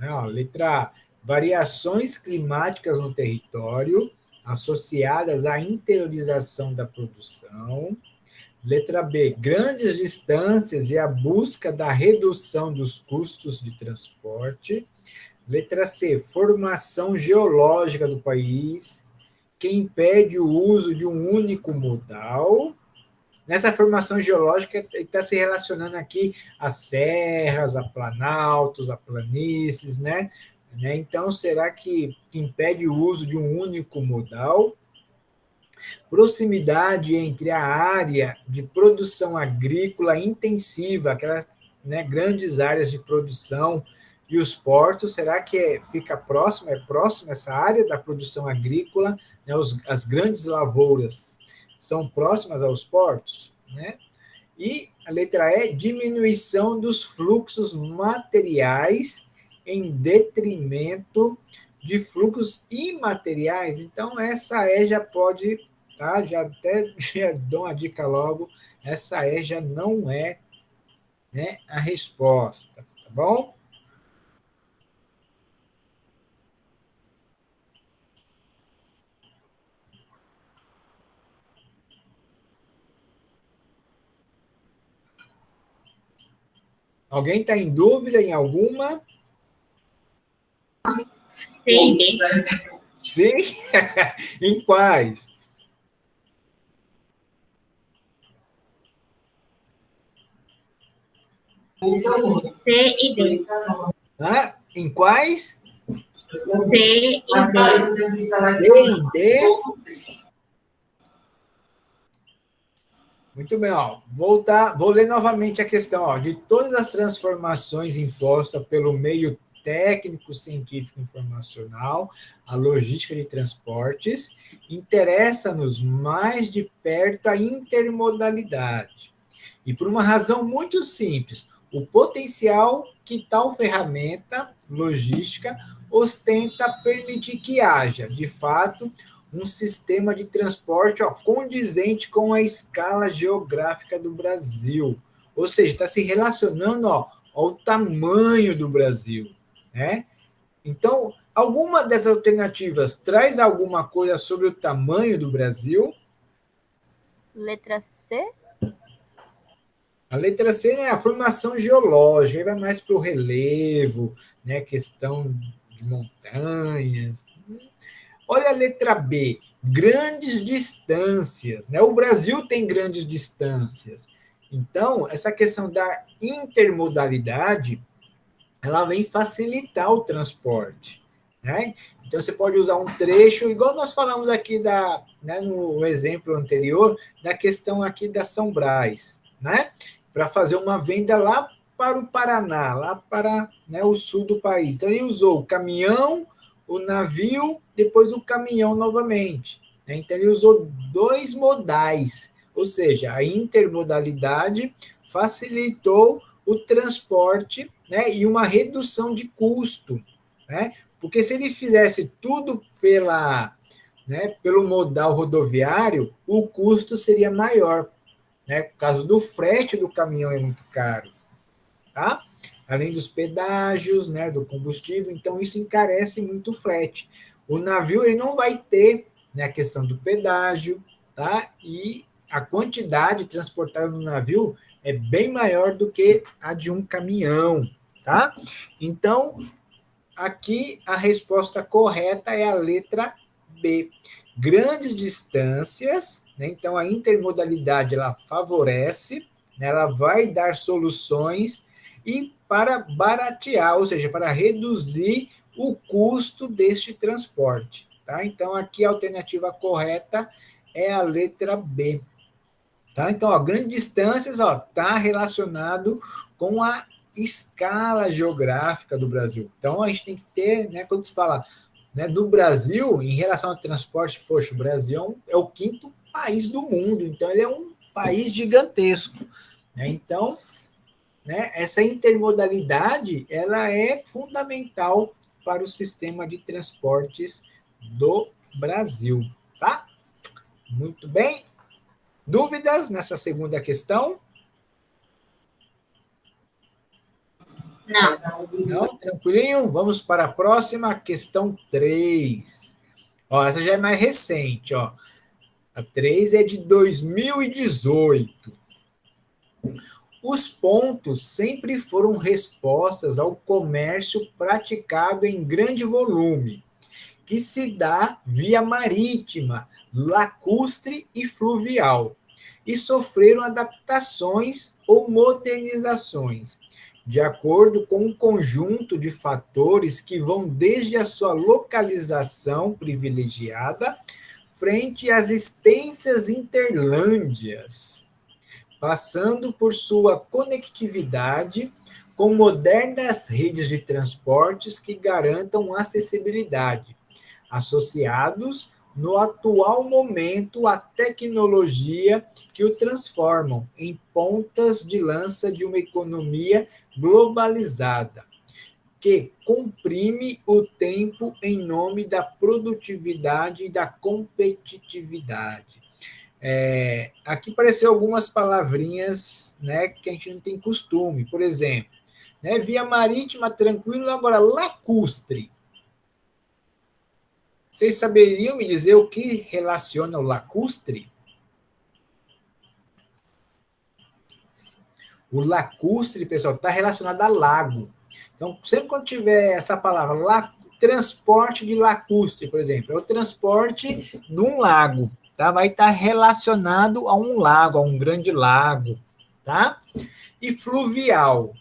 a letra A. Letra A. Variações climáticas no território associadas à interiorização da produção. Letra B. Grandes distâncias e a busca da redução dos custos de transporte. Letra C. Formação geológica do país, que impede o uso de um único modal. Nessa formação geológica, está se relacionando aqui a serras, a planaltos, a planícies, né? Então, será que impede o uso de um único modal? Proximidade entre a área de produção agrícola intensiva, aquelas, né, grandes áreas de produção, e os portos, será que fica próximo, é próximo essa área da produção agrícola, né, as grandes lavouras são próximas aos portos, né? E a letra E, diminuição dos fluxos materiais em detrimento de fluxos imateriais. Então, essa E já pode, tá? Já até já dou uma dica logo, essa E já não é, né, a resposta, tá bom? Alguém está em dúvida em alguma? C e D. Sim? Em quais? C e D. Em quais? C e D. C e D? Muito bem, vou ler novamente a questão. De todas as transformações impostas pelo meio técnico, científico e informacional, a logística de transportes, interessa-nos mais de perto a intermodalidade. E por uma razão muito simples, o potencial que tal ferramenta logística ostenta permitir que haja, de fato, um sistema de transporte condizente com a escala geográfica do Brasil. Ou seja, está se relacionando ao tamanho do Brasil. Né? Então, alguma dessas alternativas traz alguma coisa sobre o tamanho do Brasil? Letra C? A letra C é a formação geológica, aí vai mais para o relevo, né, questão de montanhas. Olha a letra B, grandes distâncias, né? O Brasil tem grandes distâncias. Então, essa questão da intermodalidade, ela vem facilitar o transporte, né? Então, você pode usar um trecho, igual nós falamos aqui no exemplo anterior, da questão aqui da São Brás, né? Para fazer uma venda lá para o Paraná, lá para, né, o sul do país. Então, ele usou o caminhão, o navio, depois o caminhão novamente, né? Então, ele usou dois modais, ou seja, a intermodalidade facilitou o transporte, né, e uma redução de custo, né? Porque se ele fizesse tudo pelo modal rodoviário, o custo seria maior, né? Por causa do frete do caminhão é muito caro, tá? Além dos pedágios, né, do combustível, então isso encarece muito o frete. O navio ele não vai ter, né, a questão do pedágio, tá? E a quantidade transportada no navio é bem maior do que a de um caminhão, tá? Então, aqui a resposta correta é a letra B. Grandes distâncias, né? Então a intermodalidade ela favorece, né? Ela vai dar soluções e para baratear, ou seja, para reduzir o custo deste transporte, tá? Então aqui a alternativa correta é a letra B. Tá? Então, ó, grandes distâncias está relacionado com a escala geográfica do Brasil. Então, a gente tem que ter, né, quando se fala, né, do Brasil, em relação ao transporte, poxa, o Brasil é o quinto país do mundo, então ele é um país gigantesco. Né? Então, né, essa intermodalidade ela é fundamental para o sistema de transportes do Brasil. Tá? Muito bem. Dúvidas nessa segunda questão? Não. Não? Tranquilinho? Vamos para a próxima, questão 3. Ó, essa já é mais recente. Ó. A 3 é de 2018. Os pontos sempre foram respostas ao comércio praticado em grande volume, que se dá via marítima, lacustre e fluvial, e sofreram adaptações ou modernizações, de acordo com um conjunto de fatores que vão desde a sua localização privilegiada frente às extensas interlândias, passando por sua conectividade com modernas redes de transportes que garantam acessibilidade, associados no atual momento à tecnologia que o transformam em pontas de lança de uma economia globalizada, que comprime o tempo em nome da produtividade e da competitividade. Aqui apareceu algumas palavrinhas, né, que a gente não tem costume. Por exemplo, né, via marítima tranquilo, agora lacustre. Vocês saberiam me dizer o que relaciona o lacustre? O lacustre, pessoal, está relacionado a lago. Então, sempre quando tiver essa palavra, transporte de lacustre, por exemplo, é o transporte de um lago, tá? Vai estar relacionado a um lago, a um grande lago, tá? E fluvial.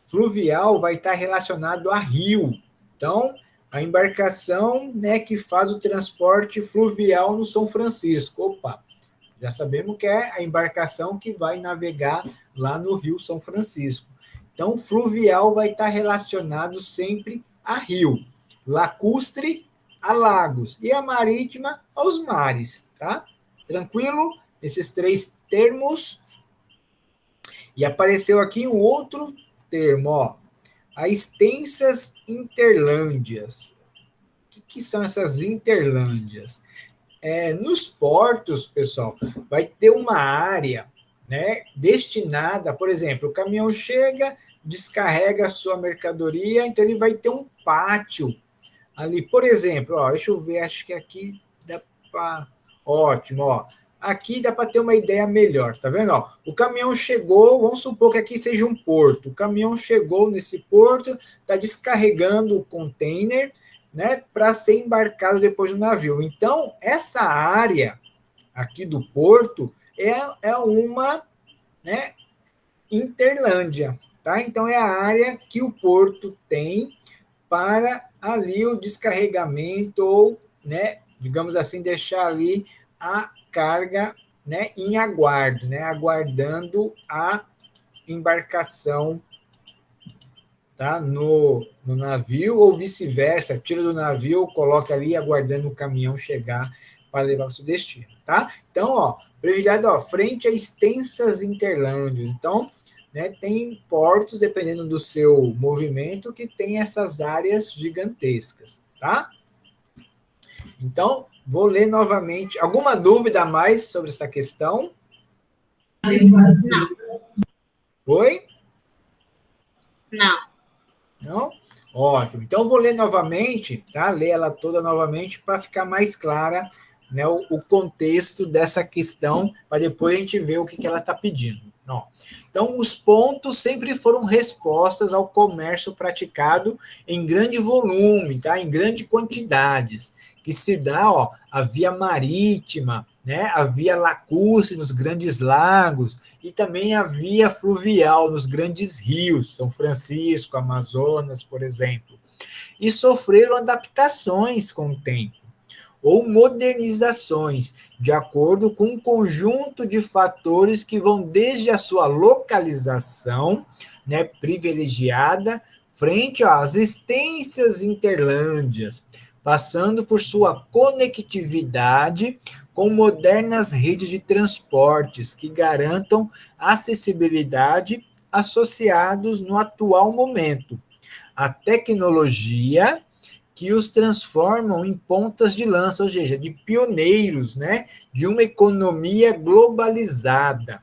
Fluvial vai estar relacionado a rio. Então, a embarcação, né, que faz o transporte fluvial no São Francisco. Opa, já sabemos que é a embarcação que vai navegar lá no Rio São Francisco. Então, fluvial vai estar relacionado sempre a rio. Lacustre, a lagos. E a marítima, aos mares. Tá? Tranquilo? Esses três termos. E apareceu aqui um outro termo, ó. As extensas interlândias. O que são essas interlândias? Nos portos, pessoal, vai ter uma área, né, destinada, por exemplo, o caminhão chega, descarrega a sua mercadoria, então ele vai ter um pátio ali, por exemplo, ó, deixa eu ver, acho que aqui dá para... Ótimo, ó. aqui dá para ter uma ideia melhor, tá vendo? Ó, o caminhão chegou, vamos supor que aqui seja um porto. O caminhão chegou nesse porto, está descarregando o container, né, para ser embarcado depois no navio. Então, essa área aqui do porto é uma, né, Interlândia, tá? Então, é a área que o porto tem para ali o descarregamento ou, né, digamos assim, deixar ali a carga, né, em aguardo, né, aguardando a embarcação, tá, no navio ou vice-versa, tira do navio, coloca ali aguardando o caminhão chegar para levar para o seu destino, tá? Então, ó, privilegiado, ó, frente a extensas interlândias. Então, né, tem portos, dependendo do seu movimento, que tem essas áreas gigantescas, tá? Então, vou ler novamente. Alguma dúvida a mais sobre essa questão? Não. Oi? Não. Não? Ótimo. Então, vou ler novamente, tá? Ler ela toda novamente para ficar mais clara, né, o contexto dessa questão, para depois a gente ver o que ela está pedindo. Ó, então, os pontos sempre foram respostas ao comércio praticado em grande volume, tá? Em grandes quantidades, que se dá, ó, a via marítima, né? A via lacustre nos grandes lagos e também a via fluvial nos grandes rios, São Francisco, Amazonas, por exemplo. E sofreram adaptações com o tempo ou modernizações, de acordo com um conjunto de fatores que vão desde a sua localização, né, privilegiada, frente às extensas interlândias, passando por sua conectividade com modernas redes de transportes que garantam acessibilidade associados no atual momento. A tecnologia que os transformam em pontas de lança, ou seja, de pioneiros, né, de uma economia globalizada,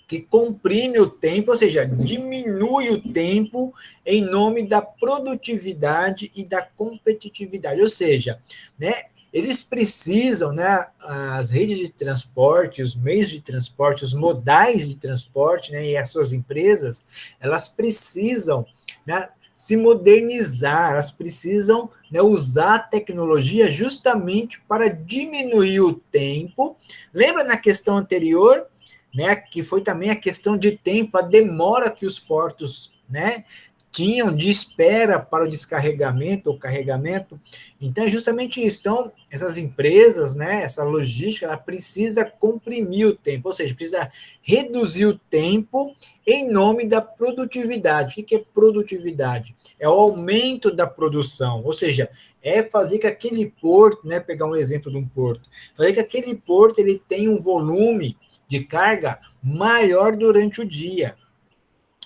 que comprime o tempo, ou seja, diminui o tempo em nome da produtividade e da competitividade. Ou seja, né, eles precisam, né, as redes de transporte, os meios de transporte, os modais de transporte, né, e as suas empresas, elas precisam, né, se modernizar, elas precisam, né, usar a tecnologia justamente para diminuir o tempo. Lembra na questão anterior, né, que foi também a questão de tempo, a demora que os portos, né, tinham de espera para o descarregamento ou carregamento. Então, é justamente isso. Então, essas empresas, né, essa logística, ela precisa comprimir o tempo, ou seja, precisa reduzir o tempo em nome da produtividade. O que é produtividade? É o aumento da produção, ou seja, é fazer que aquele porto, né, pegar um exemplo de um porto, fazer que aquele porto ele tenha um volume de carga maior durante o dia,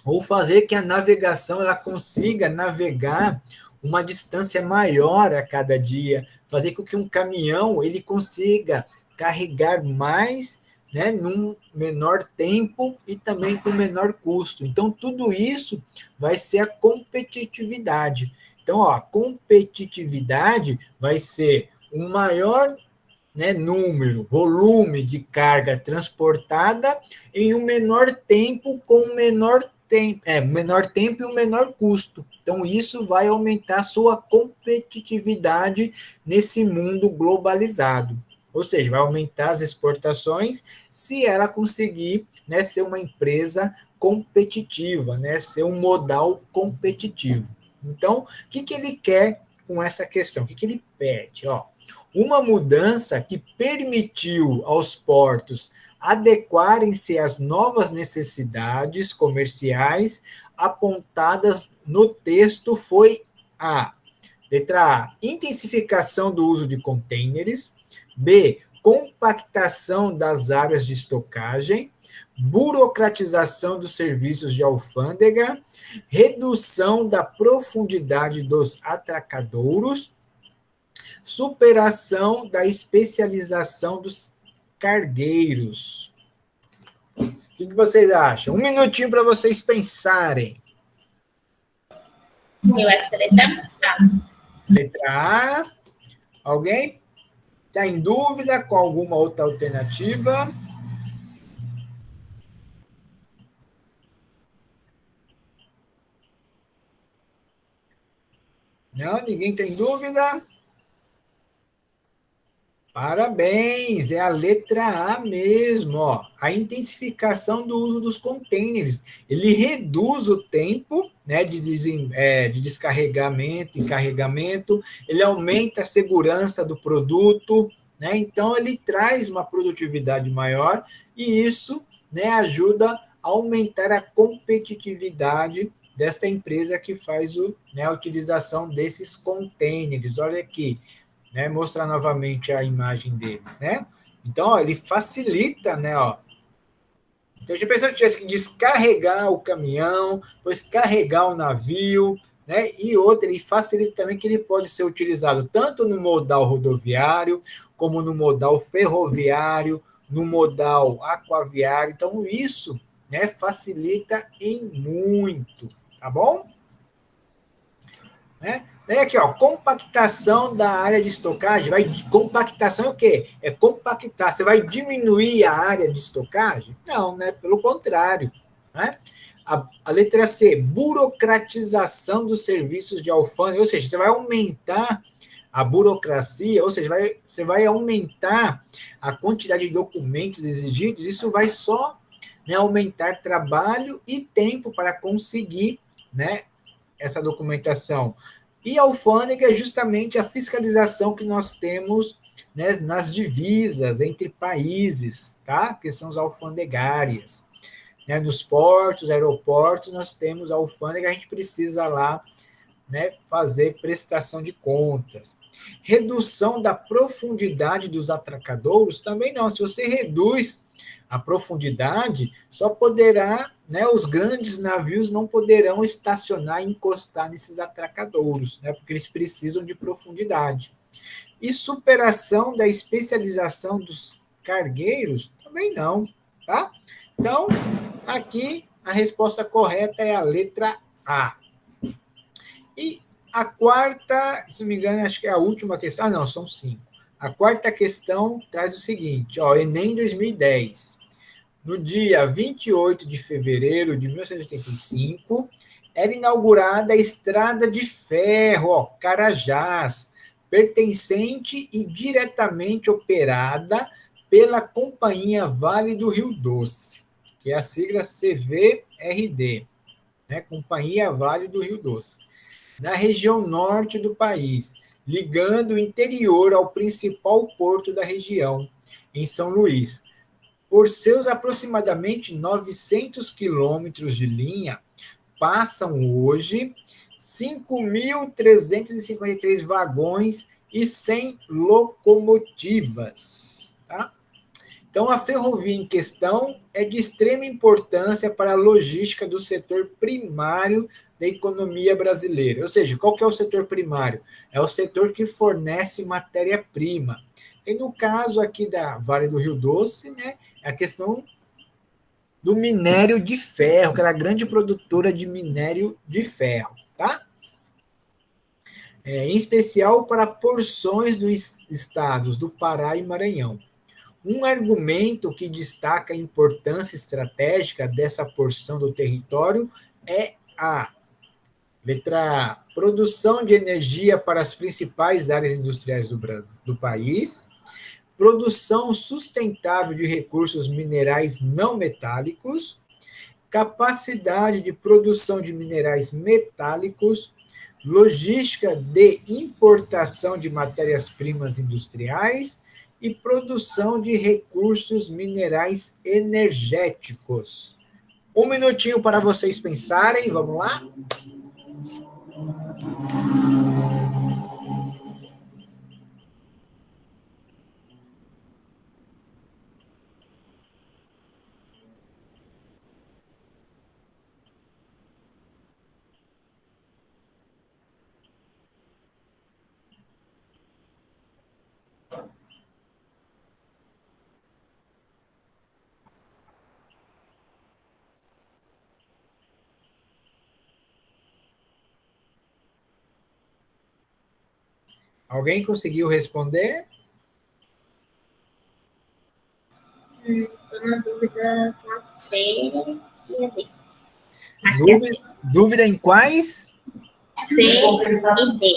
ou fazer que a navegação ela consiga navegar uma distância maior a cada dia, fazer com que um caminhão ele consiga carregar mais, né, num menor tempo e também com menor custo. Então, tudo isso vai ser a competitividade. Então, ó, a competitividade vai ser um maior, né, número, volume de carga transportada em um menor tempo com menor tempo e um menor custo. Então, isso vai aumentar a sua competitividade nesse mundo globalizado. Ou seja, vai aumentar as exportações se ela conseguir, né, ser uma empresa competitiva, né, ser um modal competitivo. Então, o que ele quer com essa questão? O que ele pede? Ó, uma mudança que permitiu aos portos adequarem-se às novas necessidades comerciais apontadas no texto foi a letra A, intensificação do uso de contêineres, B, compactação das áreas de estocagem, burocratização dos serviços de alfândega, redução da profundidade dos atracadouros, superação da especialização dos cargueiros. O que vocês acham? Um minutinho para vocês pensarem. Eu acho que a letra A. Letra A. Alguém? Está em dúvida com alguma outra alternativa? Não, ninguém tem dúvida? Parabéns, é a letra A mesmo, ó. A intensificação do uso dos containers. Ele reduz o tempo, né, de descarregamento e carregamento, ele aumenta a segurança do produto, né, então ele traz uma produtividade maior e isso, né, ajuda a aumentar a competitividade desta empresa que faz né, a utilização desses containers. Olha aqui, né, mostrar novamente a imagem dele, né? Então, ó, ele facilita, né, ó. Então, se a pessoa tivesse que descarregar o caminhão, depois carregar o navio, né? E outra, ele facilita também que ele pode ser utilizado tanto no modal rodoviário, como no modal ferroviário, no modal aquaviário. Então, isso, né, facilita em muito, tá bom? Né? Daí aqui, ó, compactação da área de estocagem. Compactação é o quê? É compactar. Você vai diminuir a área de estocagem? Não, né? Pelo contrário. Né? A letra C, burocratização dos serviços de alfândega, ou seja, você vai aumentar a burocracia, ou seja, você vai aumentar a quantidade de documentos exigidos, isso vai só, né, aumentar trabalho e tempo para conseguir, né, essa documentação. E a alfândega é justamente a fiscalização que nós temos, né, nas divisas entre países, tá? Que são as alfandegárias. Né? Nos portos, aeroportos, nós temos a alfândega, a gente precisa lá, né, fazer prestação de contas. Redução da profundidade dos atracadouros, também não. Se você reduz a profundidade, só poderá, né, os grandes navios não poderão estacionar e encostar nesses atracadouros, né, porque eles precisam de profundidade. E superação da especialização dos cargueiros, também não, tá? Então, aqui a resposta correta é a letra A. E a quarta, se não me engano, acho que é a última questão. Ah, não, são 5. A quarta questão traz o seguinte, ó, Enem 2010. No dia 28 de fevereiro de 1985, era inaugurada a Estrada de Ferro, ó, Carajás, pertencente e diretamente operada pela Companhia Vale do Rio Doce, que é a sigla CVRD, né? Companhia Vale do Rio Doce, na região norte do país, ligando o interior ao principal porto da região, em São Luís. Por seus aproximadamente 900 quilômetros de linha, passam hoje 5.353 vagões e 100 locomotivas. Tá? Então, a ferrovia em questão é de extrema importância para a logística do setor primário da economia brasileira. Ou seja, qual que é o setor primário? É o setor que fornece matéria-prima. E no caso aqui da Vale do Rio Doce, né, é a questão do minério de ferro, que era a grande produtora de minério de ferro, tá? Em especial para porções dos estados do Pará e Maranhão. Um argumento que destaca a importância estratégica dessa porção do território é a letra A, produção de energia para as principais áreas industriais do país, produção sustentável de recursos minerais não metálicos, capacidade de produção de minerais metálicos, logística de importação de matérias-primas industriais e produção de recursos minerais energéticos. Um minutinho para vocês pensarem, vamos lá? Alguém conseguiu responder? dúvida com a C e a D. Acho que é Dúvida em quais? C e D,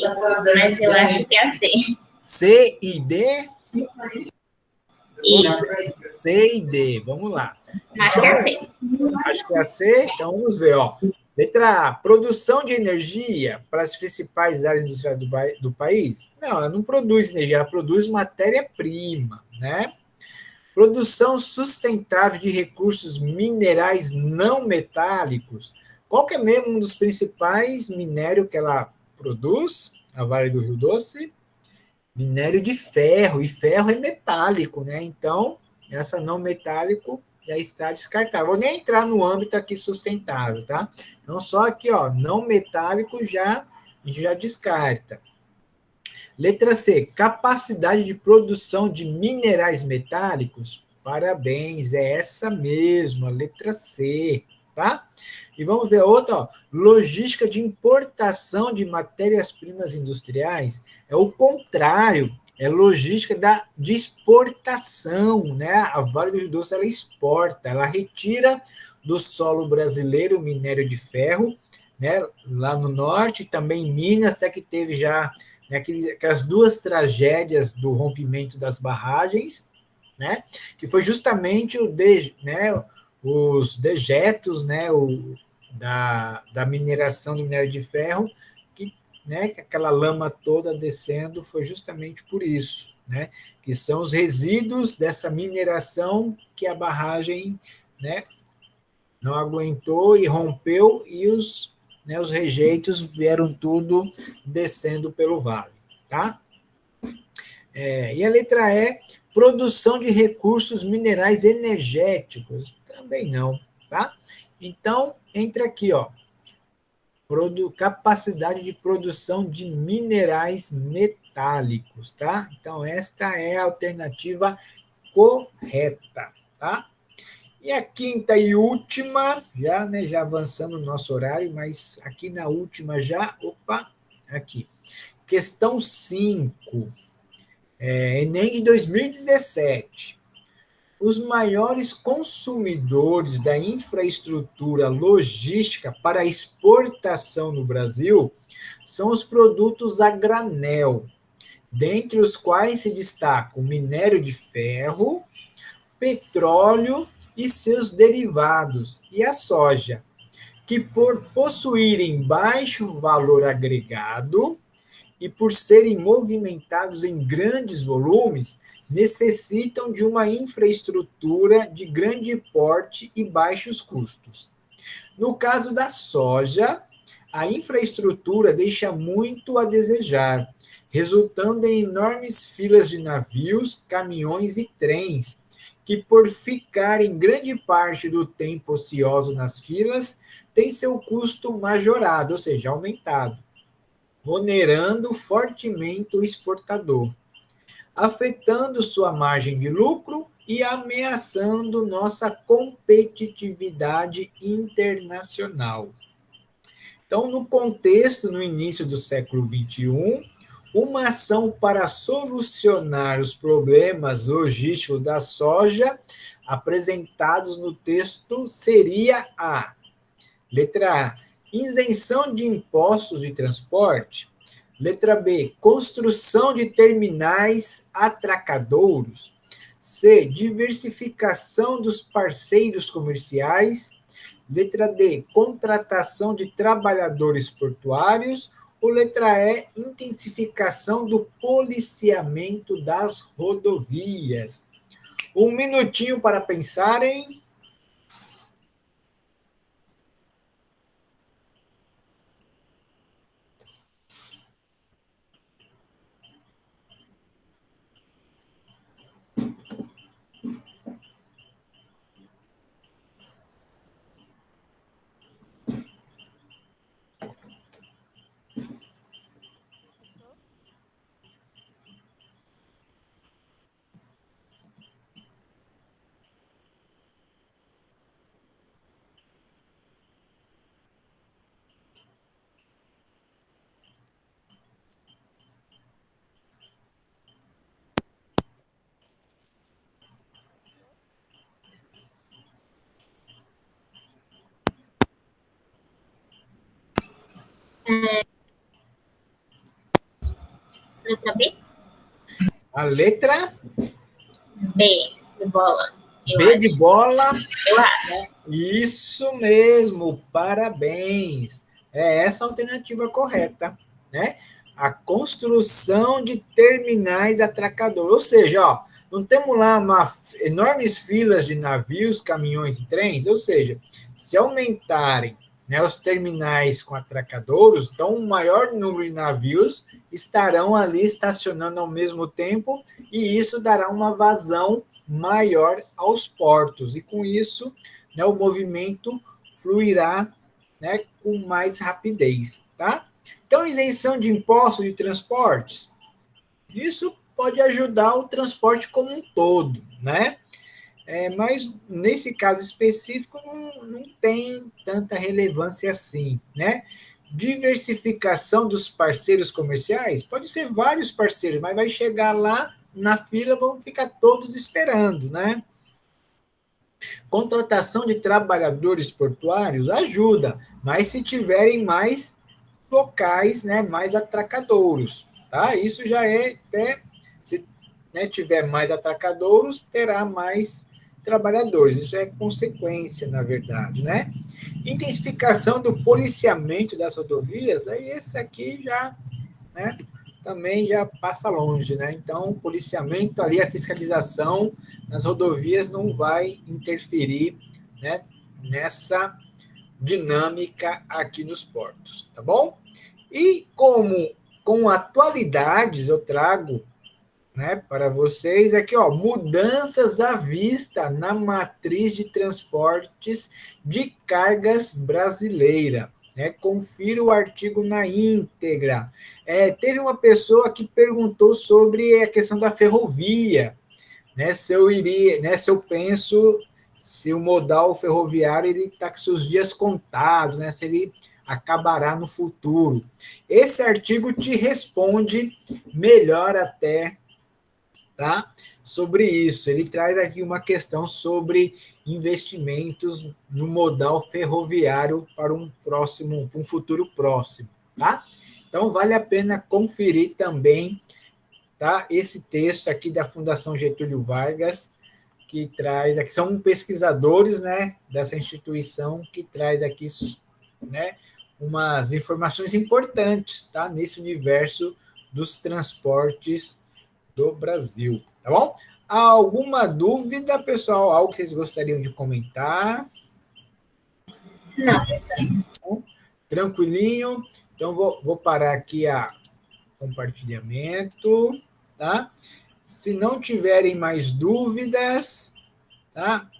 mas eu acho que é a C. C e D? Isso, C e D, vamos lá. acho que é a C. Acho que é a C, então vamos ver, ó. Letra A, produção de energia para as principais áreas industriais do país? Não, ela não produz energia, ela produz matéria-prima, né? Produção sustentável de recursos minerais não metálicos. Qual que é mesmo um dos principais minérios que ela produz? A Vale do Rio Doce? Minério de ferro, e ferro é metálico, né? Então, essa não metálico já está descartável. Vou nem entrar no âmbito aqui sustentável, tá? Então, só aqui, ó, não metálico já descarta. Letra C, capacidade de produção de minerais metálicos. Parabéns, é essa mesmo, a letra C, tá? E vamos ver outra, ó, logística de importação de matérias-primas industriais. É o contrário, é logística de exportação, né? A Vale do Rio Doce, ela exporta, ela retira do solo brasileiro o minério de ferro, né? Lá no norte, também em Minas, até que teve já, né, aquelas duas tragédias do rompimento das barragens, né? Que foi justamente os dejetos, né? Da mineração do minério de ferro, que, né, que aquela lama toda descendo foi justamente por isso, né? Que são os resíduos dessa mineração que a barragem, né, não aguentou e rompeu, e os rejeitos vieram tudo descendo pelo vale, tá? E a letra E, produção de recursos minerais energéticos, também não, tá? Então, entra aqui, ó, capacidade de produção de minerais metálicos, tá? Então, esta é a alternativa correta, tá? E a quinta e última, já, né, já avançando no nosso horário, mas aqui na última já, aqui. Questão 5, Enem de 2017. Os maiores consumidores da infraestrutura logística para exportação no Brasil são os produtos a granel, dentre os quais se destacam o minério de ferro, petróleo e seus derivados, e a soja, que por possuírem baixo valor agregado e por serem movimentados em grandes volumes, necessitam de uma infraestrutura de grande porte e baixos custos. No caso da soja, a infraestrutura deixa muito a desejar, resultando em enormes filas de navios, caminhões e trens, que por ficarem grande parte do tempo ocioso nas filas, tem seu custo majorado, ou seja, aumentado, onerando fortemente o exportador, afetando sua margem de lucro e ameaçando nossa competitividade internacional. Então, no contexto, no início do século XXI, uma ação para solucionar os problemas logísticos da soja apresentados no texto seria a letra A, isenção de impostos de transporte. Letra B, construção de terminais atracadouros. C, diversificação dos parceiros comerciais. Letra D, contratação de trabalhadores portuários. Ou letra E, intensificação do policiamento das rodovias. Um minutinho para pensarem. Letra B? A letra B, de bola. Eu B de acho. bola. Eu acho. Isso mesmo, parabéns. É essa a alternativa correta, né? A construção de terminais atracadores. Ou seja, ó, não temos lá enormes filas de navios, caminhões e trens? Ou seja, se aumentarem, né, os terminais com atracadouros, então um maior número de navios estarão ali estacionando ao mesmo tempo e isso dará uma vazão maior aos portos. E com isso, né, o movimento fluirá, né, com mais rapidez, tá? Então, isenção de impostos de transportes, isso pode ajudar o transporte como um todo, né? Mas nesse caso específico não tem tanta relevância assim, né? Diversificação dos parceiros comerciais, pode ser vários parceiros, mas vai chegar lá na fila, vão ficar todos esperando, né? Contratação de trabalhadores portuários ajuda, mas se tiverem mais locais, né, mais atracadouros, tá? Isso já é até, se, né, tiver mais atracadouros, terá mais trabalhadores. Isso é consequência, na verdade, né? Intensificação do policiamento das rodovias, daí esse aqui já, né, também já passa longe, né? Então, o policiamento ali, a fiscalização nas rodovias não vai interferir, né, nessa dinâmica aqui nos portos, tá bom? E como com atualidades eu trago, né, para vocês aqui, ó, mudanças à vista na matriz de transportes de cargas brasileira. Né? Confira o artigo na íntegra. Teve uma pessoa que perguntou sobre a questão da ferrovia, né? Se eu penso se o modal ferroviário ele está com seus dias contados, né? Se ele acabará no futuro. Esse artigo te responde melhor até, tá? Sobre isso. Ele traz aqui uma questão sobre investimentos no modal ferroviário para um futuro próximo, tá? Então vale a pena conferir também, tá? Esse texto aqui da Fundação Getúlio Vargas, que traz aqui, são pesquisadores, né, dessa instituição, que traz aqui, né, umas informações importantes, tá, nesse universo dos transportes do Brasil, tá bom? Alguma dúvida, pessoal? Algo que vocês gostariam de comentar? Não, pessoal. Tranquilinho? Então, vou parar aqui a compartilhamento, tá? Se não tiverem mais dúvidas, tá?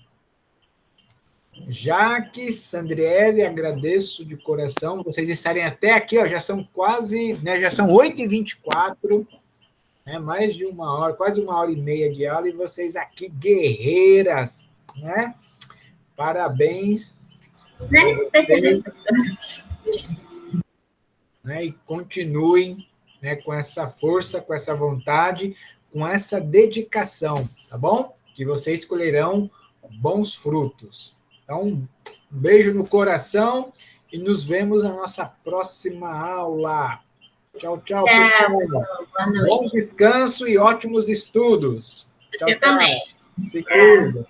Jaque, Sandriele, agradeço de coração vocês estarem até aqui, ó, já são quase, né, já são 8h24, né, mais de uma hora, quase 1h30 de aula, e vocês aqui, guerreiras, né? Parabéns. Nem me percebi, professor. Né, e continuem, né, com essa força, com essa vontade, com essa dedicação, tá bom? Que vocês colherão bons frutos. Então, um beijo no coração e nos vemos na nossa próxima aula. Tchau, tchau, pessoal. Boa noite. Bom descanso e ótimos estudos. Você também. Se cuida.